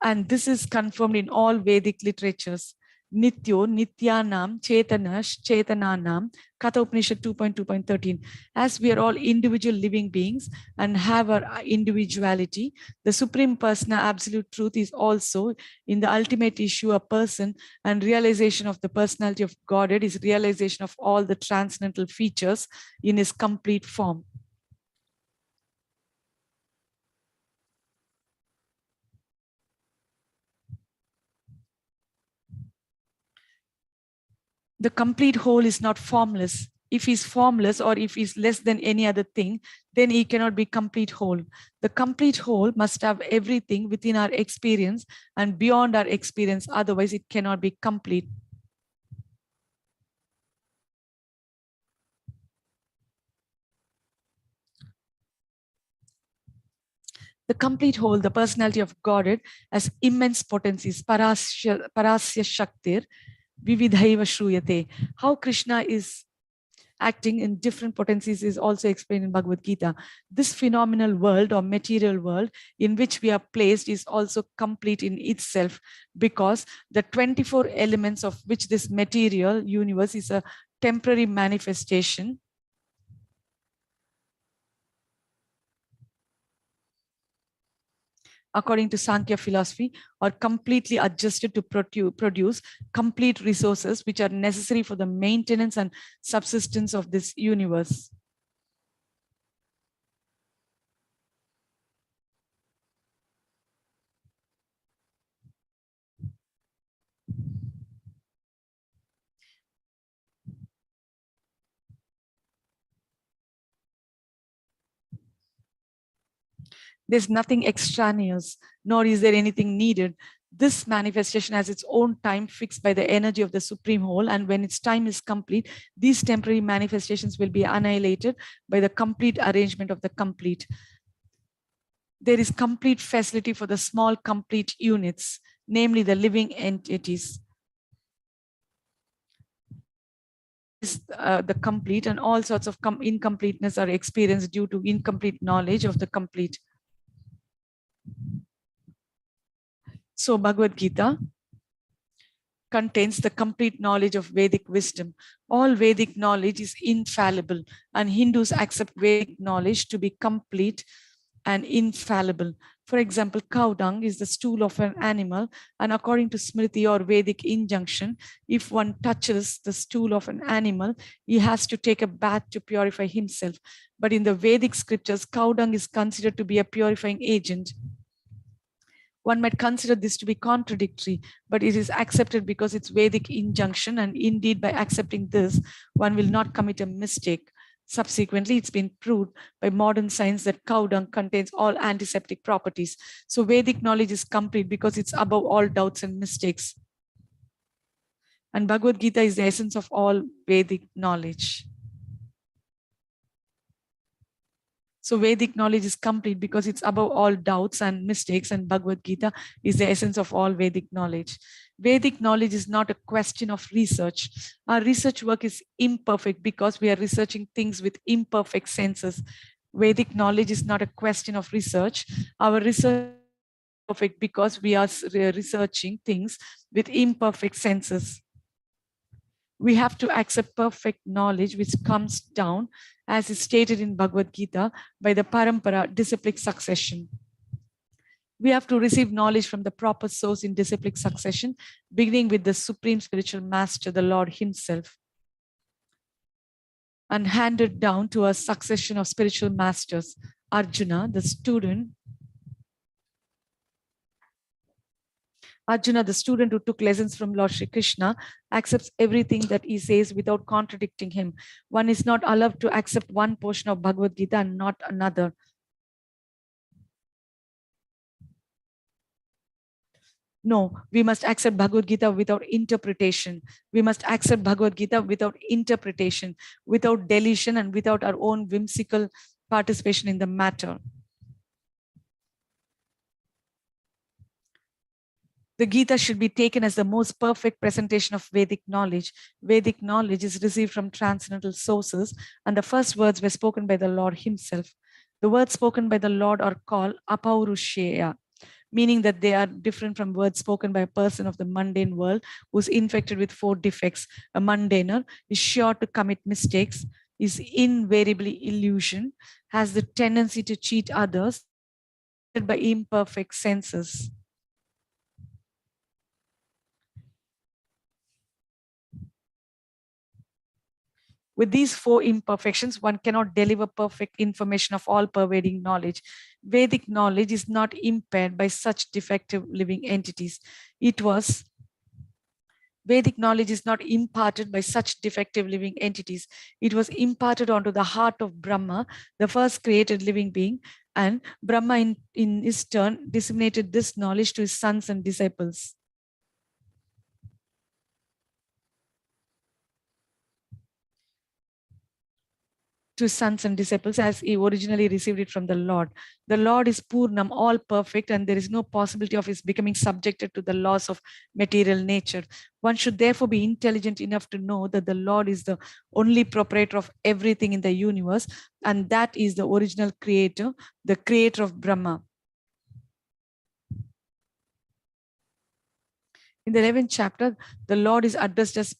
And this is confirmed in all Vedic literatures. Nityo, Nityanam, Chetanash, Chetananam, Katha Upanishad 2.2.13. As we are all individual living beings and have our individuality, the Supreme Personal Absolute Truth is also, in the ultimate issue, a person, and realization of the personality of Godhead is realization of all the transcendental features in his complete form. The complete whole is not formless. If he's formless or if he's less than any other thing, then he cannot be complete whole. The complete whole must have everything within our experience and beyond our experience. Otherwise, it cannot be complete. The complete whole, the personality of Godhead, has immense potencies. Parasya Shaktir, Vividhaiva Shruyate. How Krishna is acting in different potencies is also explained in Bhagavad-Gita. This phenomenal world or material world in which we are placed is also complete in itself, because the 24 elements of which this material universe is a temporary manifestation. According to Sankhya philosophy, are completely adjusted to produce complete resources which are necessary for the maintenance and subsistence of this universe. There's nothing extraneous, nor is there anything needed. This manifestation has its own time fixed by the energy of the Supreme Whole, and when its time is complete, these temporary manifestations will be annihilated by the complete arrangement of the complete. There is complete facility for the small complete units, namely the living entities. The complete, and all sorts of incompleteness are experienced due to incomplete knowledge of the complete. So Bhagavad-Gita contains the complete knowledge of Vedic wisdom. All Vedic knowledge is infallible, and Hindus accept Vedic knowledge to be complete and infallible. For example, cow dung is the stool of an animal, and according to Smriti or Vedic injunction, if one touches the stool of an animal, he has to take a bath to purify himself. But in the Vedic scriptures, cow dung is considered to be a purifying agent. One might consider this to be contradictory, but it is accepted because it's Vedic injunction, and indeed by accepting this, one will not commit a mistake. Subsequently, it's been proved by modern science that cow dung contains all antiseptic properties. So Vedic knowledge is complete because it's above all doubts and mistakes. And Bhagavad-Gita is the essence of all Vedic knowledge. So Vedic knowledge is complete because it's above all doubts and mistakes, and Bhagavad-Gita is the essence of all Vedic knowledge. Vedic knowledge is not a question of research. Our research work is imperfect because we are researching things with imperfect senses. Vedic knowledge is not a question of research. Our research is perfect because we are researching things with imperfect senses. We have to accept perfect knowledge which comes down, as is stated in Bhagavad-Gita, by the parampara, disciplic succession. We have to receive knowledge from the proper source in disciplic succession, beginning with the Supreme Spiritual Master, the Lord Himself, and handed down to a succession of spiritual masters. Arjuna, the student who took lessons from Lord Shri Krishna, accepts everything that he says without contradicting him. One is not allowed to accept one portion of Bhagavad Gita and not another. No, we must accept Bhagavad Gita without interpretation. We must accept Bhagavad Gita without interpretation, without deletion, and without our own whimsical participation in the matter. The Gita should be taken as the most perfect presentation of Vedic knowledge. Vedic knowledge is received from transcendental sources, and the first words were spoken by the Lord Himself. The words spoken by the Lord are called apaurushaya, meaning that they are different from words spoken by a person of the mundane world who is infected with 4 defects. A mundaner is sure to commit mistakes, is invariably illusion, has the tendency to cheat others by imperfect senses. With these 4 imperfections, one cannot deliver perfect information of all-pervading knowledge. Vedic knowledge is not impaired by such defective living entities. Vedic knowledge is not imparted by such defective living entities. It was imparted onto the heart of Brahma, the first created living being, and Brahma in his turn disseminated this knowledge to his sons and disciples. To sons and disciples as he originally received it from the Lord. The Lord is Purnam, all perfect, and there is no possibility of his becoming subjected to the laws of material nature. One should therefore be intelligent enough to know that the Lord is the only proprietor of everything in the universe, and that is the original creator, the creator of Brahma. In the 11th chapter, the Lord is addressed as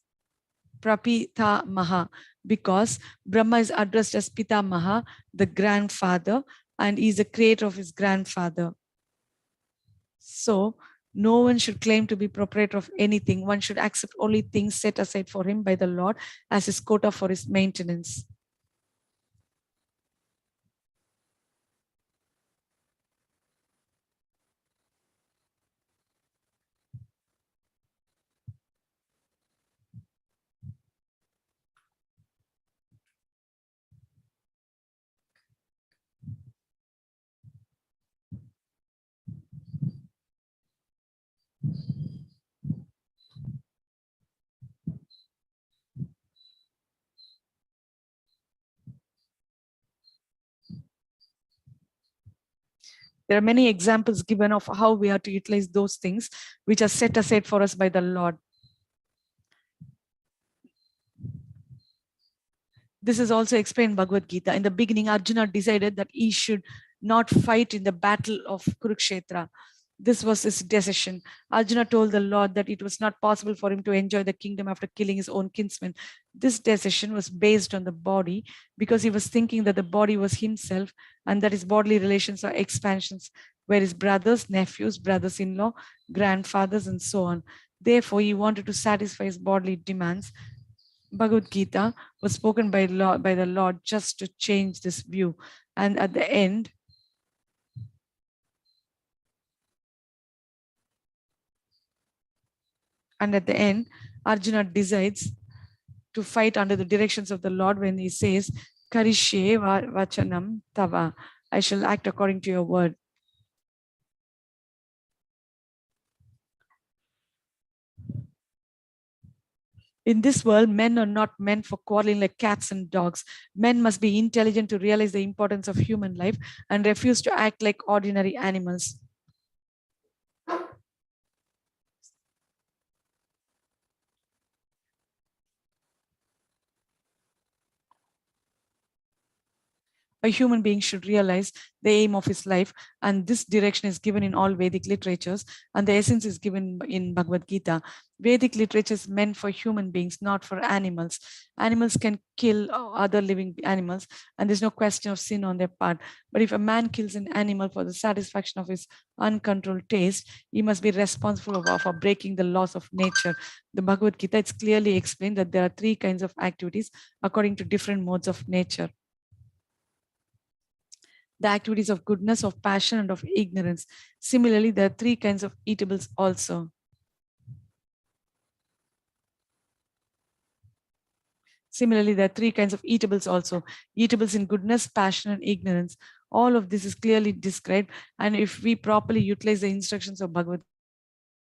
Prapitamaha, because Brahma is addressed as Pitamaha, the grandfather, and he is the creator of his grandfather. So no one should claim to be proprietor of anything. One should accept only things set aside for him by the Lord as his quota for his maintenance. There are many examples given of how we are to utilize those things which are set aside for us by the Lord. This is also explained in Bhagavad-Gita. In the beginning, Arjuna decided that he should not fight in the battle of Kurukshetra. This was his decision. Arjuna told the Lord that it was not possible for him to enjoy the kingdom after killing his own kinsman. This decision was based on the body because he was thinking that the body was himself and that his bodily relations are expansions. were his brothers, nephews, brothers-in-law, grandfathers, and so on. Therefore, he wanted to satisfy his bodily demands. Bhagavad-Gita was spoken by the Lord just to change this view. And at the end, Arjuna decides to fight under the directions of the Lord when he says, Karishe vachanam tava. I shall act according to your word. In this world, men are not meant for quarreling like cats and dogs. Men must be intelligent to realize the importance of human life and refuse to act like ordinary animals. A human being should realize the aim of his life, and this direction is given in all Vedic literatures, and the essence is given in Bhagavad-Gita. Vedic literature is meant for human beings, not for animals. Animals can kill other living animals, and there's no question of sin on their part. But if a man kills an animal for the satisfaction of his uncontrolled taste, he must be responsible for breaking the laws of nature. The Bhagavad-Gita, it's clearly explained that there are three kinds of activities according to different modes of nature. The activities of goodness, of passion, and of ignorance. Similarly, there are three kinds of eatables also. Similarly, there are three kinds of eatables also. Eatables in goodness, passion, and ignorance. All of this is clearly described. And if we properly utilize the instructions of Bhagavad,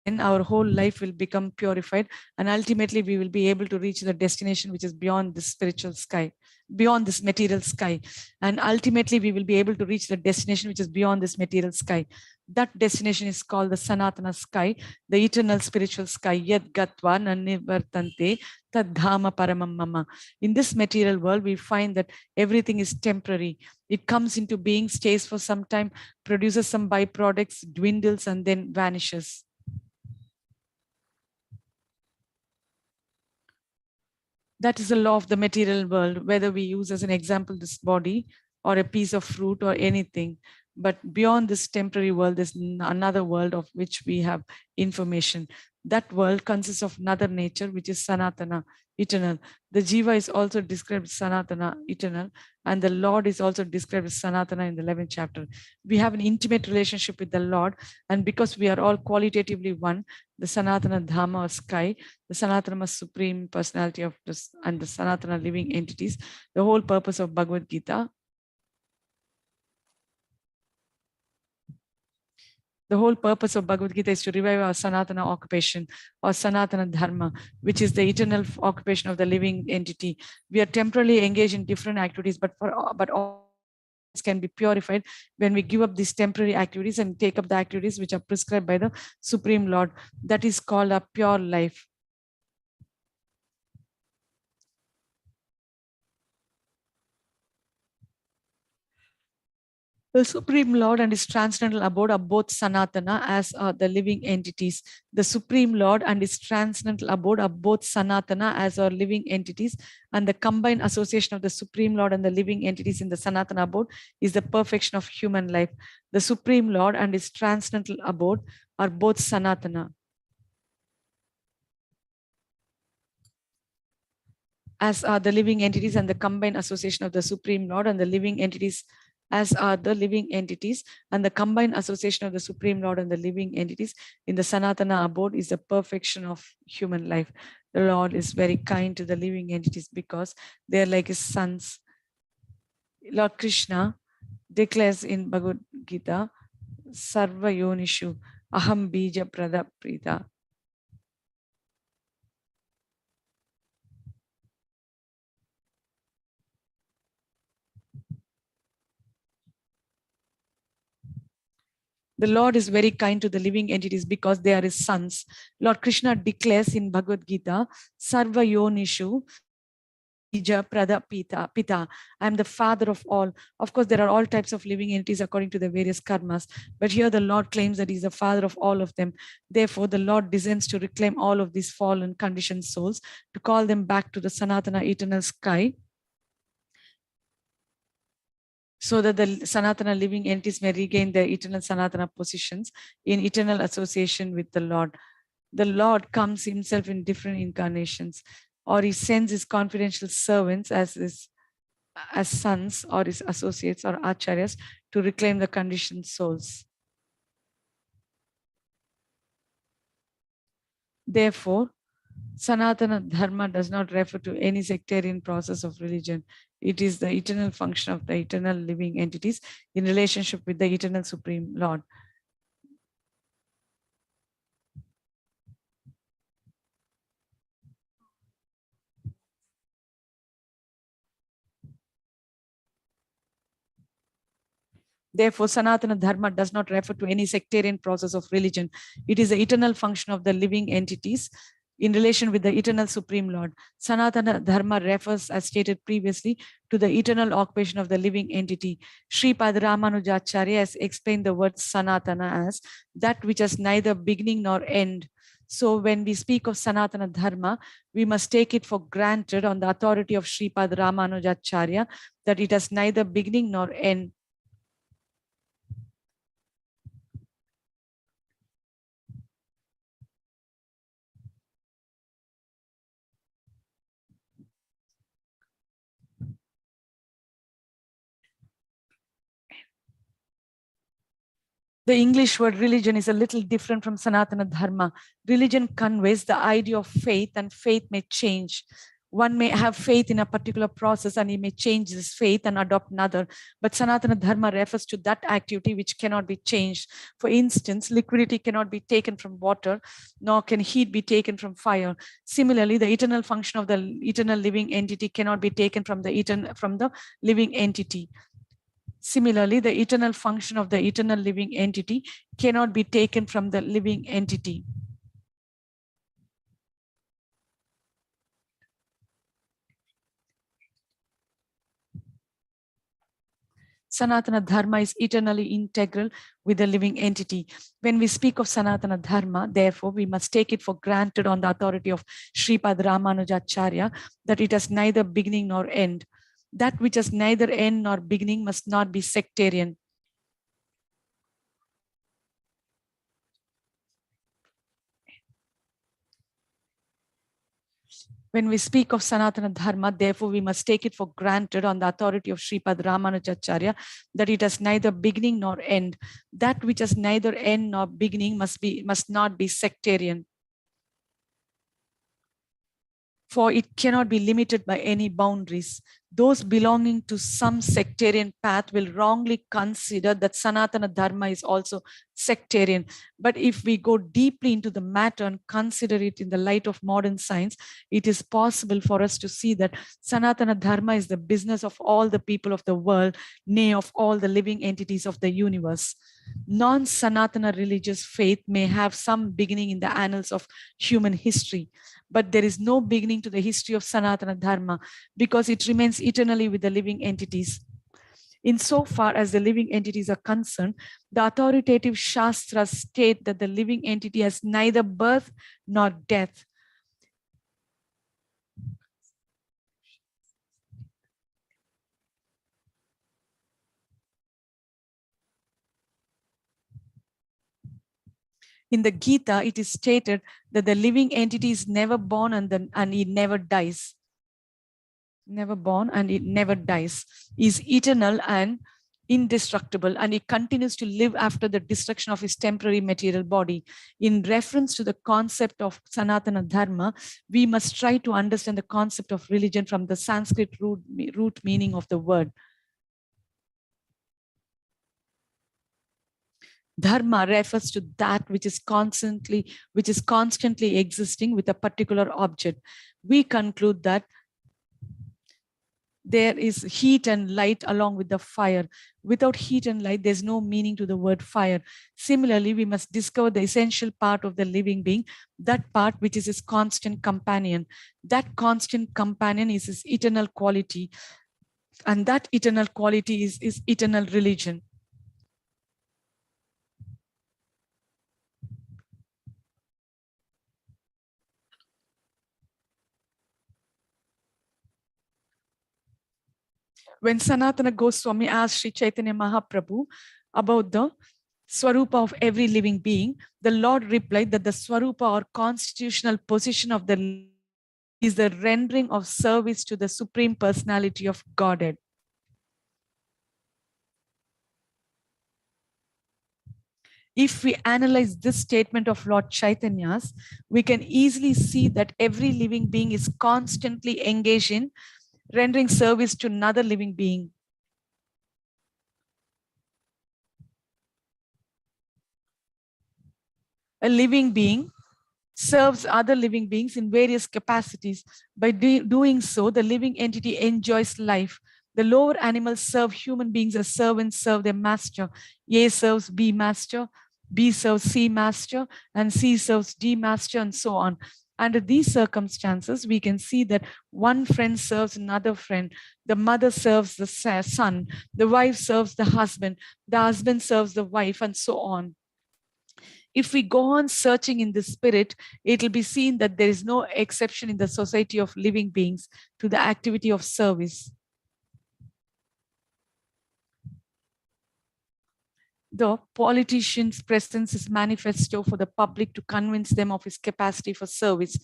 then our whole life will become purified. And ultimately, we will be able to reach the destination which is beyond this spiritual sky, beyond this material sky. And ultimately, we will be able to reach the destination which is beyond this material sky. That destination is called the Sanatana sky, the eternal spiritual sky. Yad gatva nanivartante tad dhama paramam mama. In this material world, we find that everything is temporary. It comes into being, stays for some time, produces some byproducts, dwindles, and then vanishes. That is the law of the material world, whether we use as an example this body or a piece of fruit or anything. But beyond this temporary world, there's another world of which we have information. That world consists of another nature, which is Sanatana, eternal. The Jiva is also described as Sanatana, eternal, and the Lord is also described as Sanatana in the 11th chapter. We have an intimate relationship with the Lord, and because we are all qualitatively one, the Sanatana Dhamma or sky, the Sanatana Supreme Personality of this, and the Sanatana living entities, the whole purpose of Bhagavad-Gita. The whole purpose of Bhagavad-Gita is to revive our Sanatana occupation or Sanatana Dharma, which is the eternal occupation of the living entity. We are temporarily engaged in different activities, but all can be purified when we give up these temporary activities and take up the activities which are prescribed by the Supreme Lord. That is called a pure life. The Supreme Lord and his transcendental abode are both Sanatana, as are the living entities. The Supreme Lord and his transcendental abode are both Sanatana, as are living entities. And the combined association of the Supreme Lord and the living entities in the Sanatana abode is the perfection of human life. The Supreme Lord and his transcendental abode are both Sanatana, as are the living entities, and the combined association of the Supreme Lord and the living entities, as are the living entities, and the combined association of the Supreme Lord and the living entities in the Sanatana abode is the perfection of human life. The Lord is very kind to the living entities because they are like his sons. Lord Krishna declares in Bhagavad Gita, Sarva Yonishu Aham Bija Prada. The Lord is very kind to the living entities because they are his sons. Lord Krishna declares in Bhagavad Gita, Sarva Yonishu Prada Pita. I am the father of all. Of course, there are all types of living entities according to the various karmas. But here the Lord claims that he is the father of all of them. Therefore, the Lord descends to reclaim all of these fallen conditioned souls, to call them back to the Sanatana eternal sky. so that the Sanatana living entities may regain their eternal Sanatana positions in eternal association with the Lord. The Lord comes himself in different incarnations, or he sends his confidential servants as sons or his associates or acharyas to reclaim the conditioned souls. Therefore, Sanatana Dharma does not refer to any sectarian process of religion. It is the eternal function of the eternal living entities in relationship with the eternal Supreme Lord. Therefore, Sanatana Dharma does not refer to any sectarian process of religion. It is the eternal function of the living entities in relation with the eternal Supreme Lord. Sanatana Dharma refers, as stated previously, to the eternal occupation of the living entity. Sripad Ramanujacharya has explained the word Sanatana as that which has neither beginning nor end. So when we speak of Sanatana Dharma, we must take it for granted on the authority of Sripad Ramanujacharya that it has neither beginning nor end. The English word religion is a little different from Sanatana Dharma. Religion conveys the idea of faith, and faith may change. One may have faith in a particular process and he may change his faith and adopt another. But Sanatana Dharma refers to that activity which cannot be changed. For instance, liquidity cannot be taken from water, nor can heat be taken from fire. Similarly, the eternal function of the eternal living entity cannot be taken from the living entity. Similarly, the eternal function of the eternal living entity cannot be taken from the living entity. Sanatana Dharma is eternally integral with the living entity. When we speak of Sanatana Dharma, therefore, we must take it for granted on the authority of Sripad Ramanujacharya that it has neither beginning nor end. That which has neither end nor beginning must not be sectarian. When we speak of Sanatana Dharma, therefore, we must take it for granted on the authority of Sripad Ramanujacharya that it has neither beginning nor end. That which has neither end nor beginning must not be sectarian. For it cannot be limited by any boundaries. Those belonging to some sectarian path will wrongly consider that Sanatana Dharma is also sectarian. But if we go deeply into the matter and consider it in the light of modern science, it is possible for us to see that Sanatana Dharma is the business of all the people of the world, nay, of all the living entities of the universe. Non-Sanatana religious faith may have some beginning in the annals of human history, but there is no beginning to the history of Sanatana Dharma because it remains eternally with the living entities. Insofar as the living entities are concerned, the authoritative Shastras state that the living entity has neither birth nor death. In the Gita, it is stated that the living entity is never born and it never dies. Never born and it never dies, is eternal and indestructible, and he continues to live after the destruction of his temporary material body. In reference to the concept of Sanatana Dharma, we must try to understand the concept of religion from the Sanskrit root meaning of the word. Dharma refers to that which is constantly existing with a particular object. We conclude that there is heat and light along with the fire. Without heat and light, there's no meaning to the word fire. Similarly, we must discover the essential part of the living being, that part which is his constant companion. That constant companion is his eternal quality, and that eternal quality is eternal religion. When Sanatana Goswami asked Sri Chaitanya Mahaprabhu about the Swarupa of every living being, the Lord replied that the Swarupa or constitutional position of the is the rendering of service to the Supreme Personality of Godhead. If we analyze this statement of Lord Chaitanya's, we can easily see that every living being is constantly engaged in rendering service to another living being. A living being serves other living beings in various capacities. By doing so, the living entity enjoys life. The lower animals serve human beings as servants serve their master. A serves B master, B serves C master, and C serves D master, and so on. Under these circumstances, we can see that one friend serves another friend. The mother serves the son. The wife serves the husband serves the wife, and so on. If we go on searching in the spirit, it will be seen that there is no exception in the society of living beings to the activity of service. The politician's presence is manifesto for the public to convince them of his capacity for service.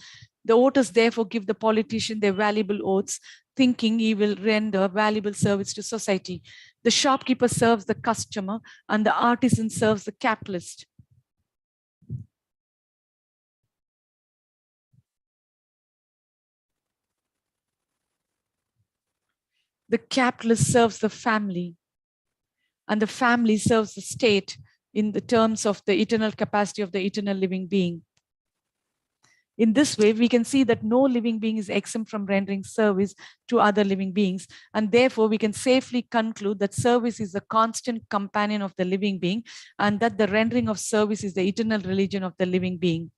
The voters therefore give the politician their valuable oaths, thinking he will render valuable service to society. The shopkeeper serves the customer, and the artisan serves the capitalist. The capitalist serves the family, and the family serves the state in the terms of the eternal capacity of the eternal living being. In this way, we can see that no living being is exempt from rendering service to other living beings, and therefore we can safely conclude that service is the constant companion of the living being, and that the rendering of service is the eternal religion of the living being.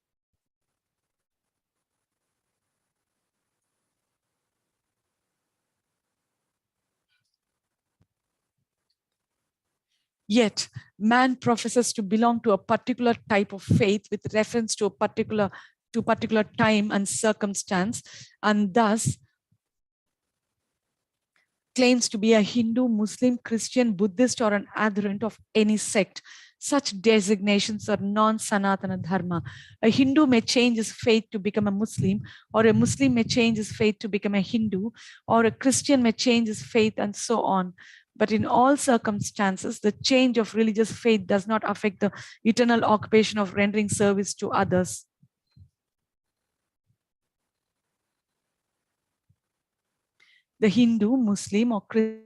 Yet, man professes to belong to a particular type of faith with reference to a particular time and circumstance, and thus claims to be a Hindu, Muslim, Christian, Buddhist, or an adherent of any sect. Such designations are non-Sanatana Dharma. A Hindu may change his faith to become a Muslim, or a Muslim may change his faith to become a Hindu, or a Christian may change his faith, and so on. But in all circumstances, the change of religious faith does not affect the eternal occupation of rendering service to others. The Hindu, Muslim, or Christian,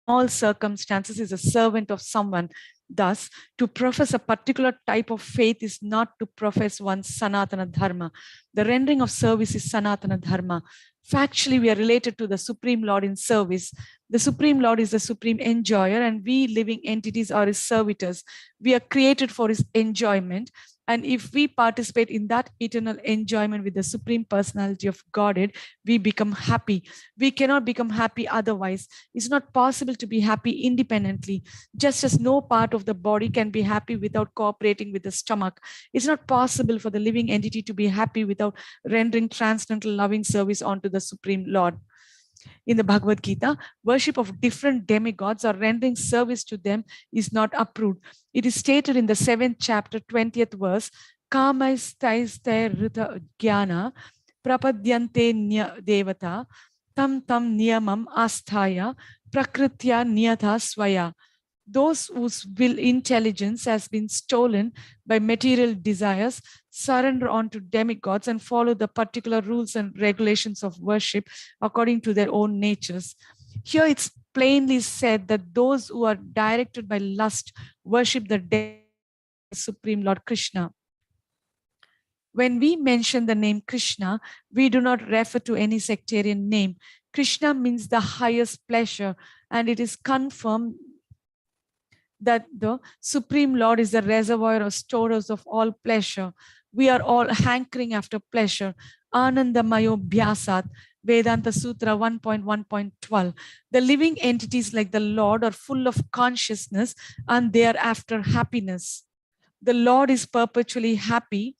in all circumstances, is a servant of someone. Thus, to profess a particular type of faith is not to profess one's Sanatana Dharma. The rendering of service is Sanatana Dharma. Factually, we are related to the Supreme Lord in service. The Supreme Lord is the supreme enjoyer, and we living entities are his servitors. We are created for his enjoyment. And if we participate in that eternal enjoyment with the Supreme Personality of Godhead, we become happy. We cannot become happy otherwise. It's not possible to be happy independently. Just as no part of the body can be happy without cooperating with the stomach, it's not possible for the living entity to be happy without rendering transcendental loving service unto the Supreme Lord. In the Bhagavad-Gītā, worship of different demigods or rendering service to them is not approved. It is stated in the 7th chapter, 20th verse, Kamaistaisthairita jnana prapadyante devata tam niyamam asthaya prakritya niyatha swaya. Those whose will intelligence has been stolen by material desires surrender onto demigods and follow the particular rules and regulations of worship according to their own natures. Here it's plainly said that those who are directed by lust worship the Supreme Lord Krishna. When we mention the name Krishna, we do not refer to any sectarian name. Krishna means the highest pleasure, and it is confirmed that the Supreme Lord is the reservoir or storers of all pleasure. We are all hankering after pleasure. Anandamayo Bhyasat, Vedanta Sutra 1.1.12. The living entities like the Lord are full of consciousness, and they are after happiness. The Lord is perpetually happy,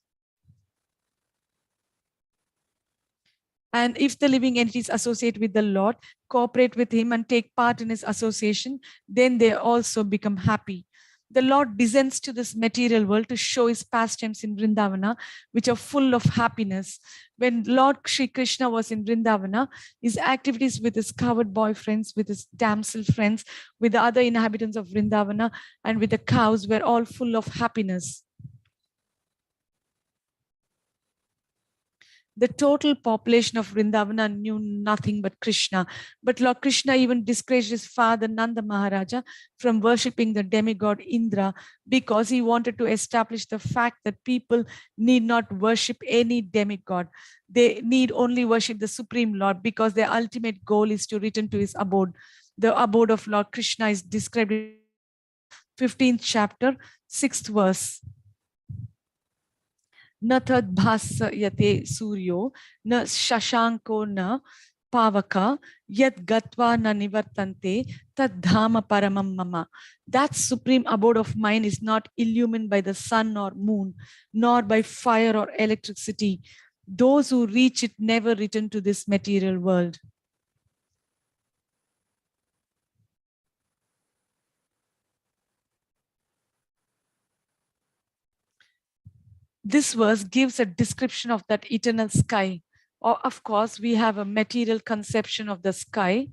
And if the living entities associate with the Lord, cooperate with him and take part in his association, then they also become happy. The Lord descends to this material world to show his pastimes in Vrindavana, which are full of happiness. When Lord Shri Krishna was in Vrindavana, his activities with his coward boyfriends, with his damsel friends, with the other inhabitants of Vrindavana, and with the cows were all full of happiness. The total population of Vrindavana knew nothing but Krishna. But Lord Krishna even discouraged his father Nanda Maharaja from worshipping the demigod Indra, because he wanted to establish the fact that people need not worship any demigod. They need only worship the Supreme Lord, because their ultimate goal is to return to his abode. The abode of Lord Krishna is described in 15th chapter, 6th verse. न तद् भासयते सूर्यो न शशांको न pavaka yat gatva na nivartante tad dhama paramam mama. That supreme abode of mine is not illumined by the sun or moon, nor by fire or electricity. Those who reach it never return to this material world. This verse gives a description of that eternal sky. Or, of course, we have a material conception of the sky.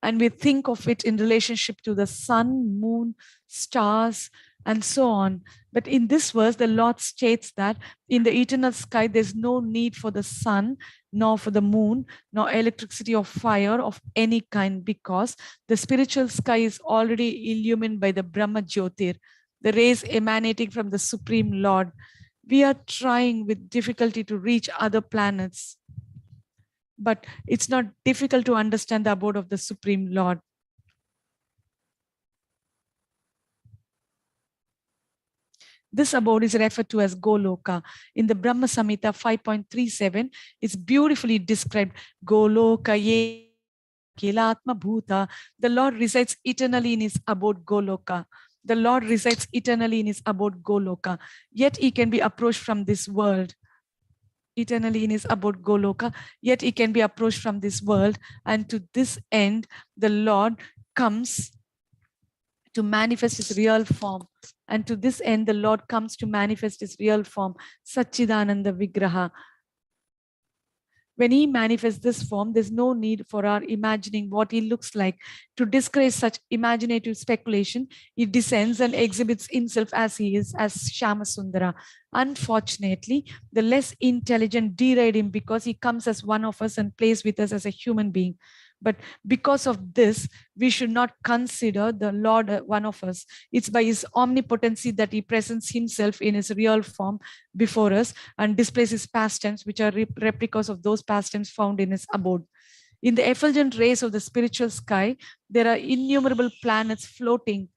And we think of it in relationship to the sun, moon, stars, and so on. But in this verse, the Lord states that in the eternal sky, there's no need for the sun, nor for the moon, nor electricity or fire of any kind, because the spiritual sky is already illumined by the Brahma Jyotir, the rays emanating from the Supreme Lord. We are trying with difficulty to reach other planets, but it's not difficult to understand the abode of the Supreme Lord. This abode is referred to as Goloka. In the Brahma Samhita 5.37, it's beautifully described. Goloka ye kilatma bhuta. The Lord resides eternally in his abode Goloka. The Lord resides eternally in his abode Goloka. Yet he can be approached from this world. Eternally in his abode Goloka. Yet he can be approached from this world. And to this end, the Lord comes to manifest his real form. And to this end, the Lord comes to manifest his real form, Satchidananda Vigraha. When he manifests this form, there's no need for our imagining what he looks like. To discourage such imaginative speculation, he descends and exhibits himself as he is, as Shyamasundara. Unfortunately, the less intelligent deride him because he comes as one of us and plays with us as a human being. But because of this, we should not consider the Lord one of us. It's by his omnipotency that he presents himself in his real form before us and displays his pastimes, which are replicas of those pastimes found in his abode. In the effulgent rays of the spiritual sky, there are innumerable planets floating.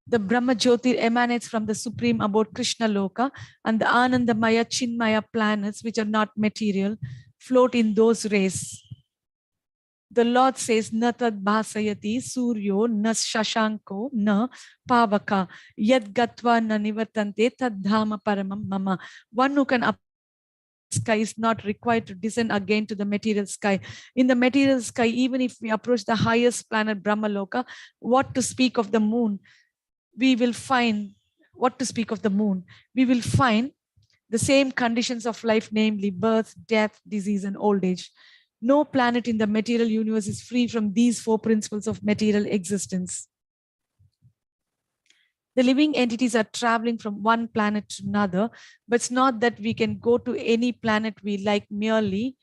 The Brahma Jyotir emanates from the supreme abode Krishna Loka, and the Anandamaya, Chinmaya planets, which are not material, float in those rays. The Lord says, na tad bhasayati suryo na shashanko na pavaka yad gatva na nivartante tad dhama paramam mama. One who can up sky is not required to descend again to the material sky. In the material sky, even if we approach the highest planet Brahmaloka, what to speak of the moon, we will find, we will find the same conditions of life, namely birth, death, disease, and old age. No planet in the material universe is free from these four principles of material existence. The living entities are traveling from one planet to another, but it's not that we can go to any planet we like merely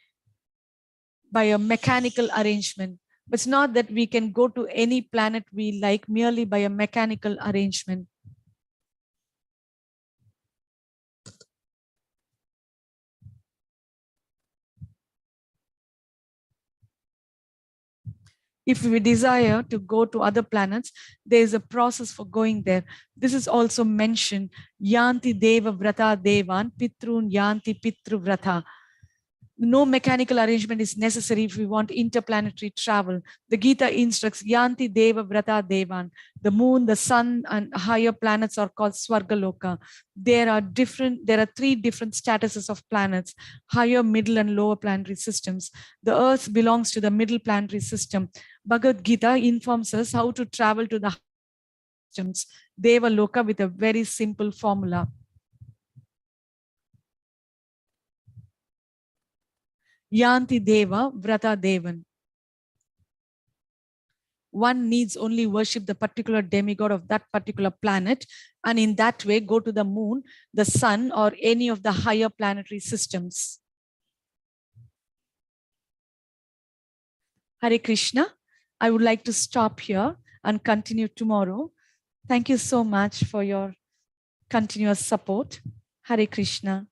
by a mechanical arrangement. But it's not that we can go to any planet we like merely by a mechanical arrangement. If we desire to go to other planets, there is a process for going there. This is also mentioned. Yanti deva vrata devan, pitrun yanti pitru vrata. No mechanical arrangement is necessary if we want interplanetary travel. The Gita instructs Yanti Deva Vrata Devan. The moon, the sun, and higher planets are called Swargaloka. There are 3 different statuses of planets: higher, middle, and lower planetary systems. The Earth belongs to the middle planetary system. Bhagavad-Gita informs us how to travel to the systems, Deva Loka, with a very simple formula. Yanti Deva Vrata Devan. One needs only worship the particular demigod of that particular planet, and in that way go to the moon, the sun, or any of the higher planetary systems. Hare Krishna. I would like to stop here and continue tomorrow. Thank you so much for your continuous support. Hare Krishna.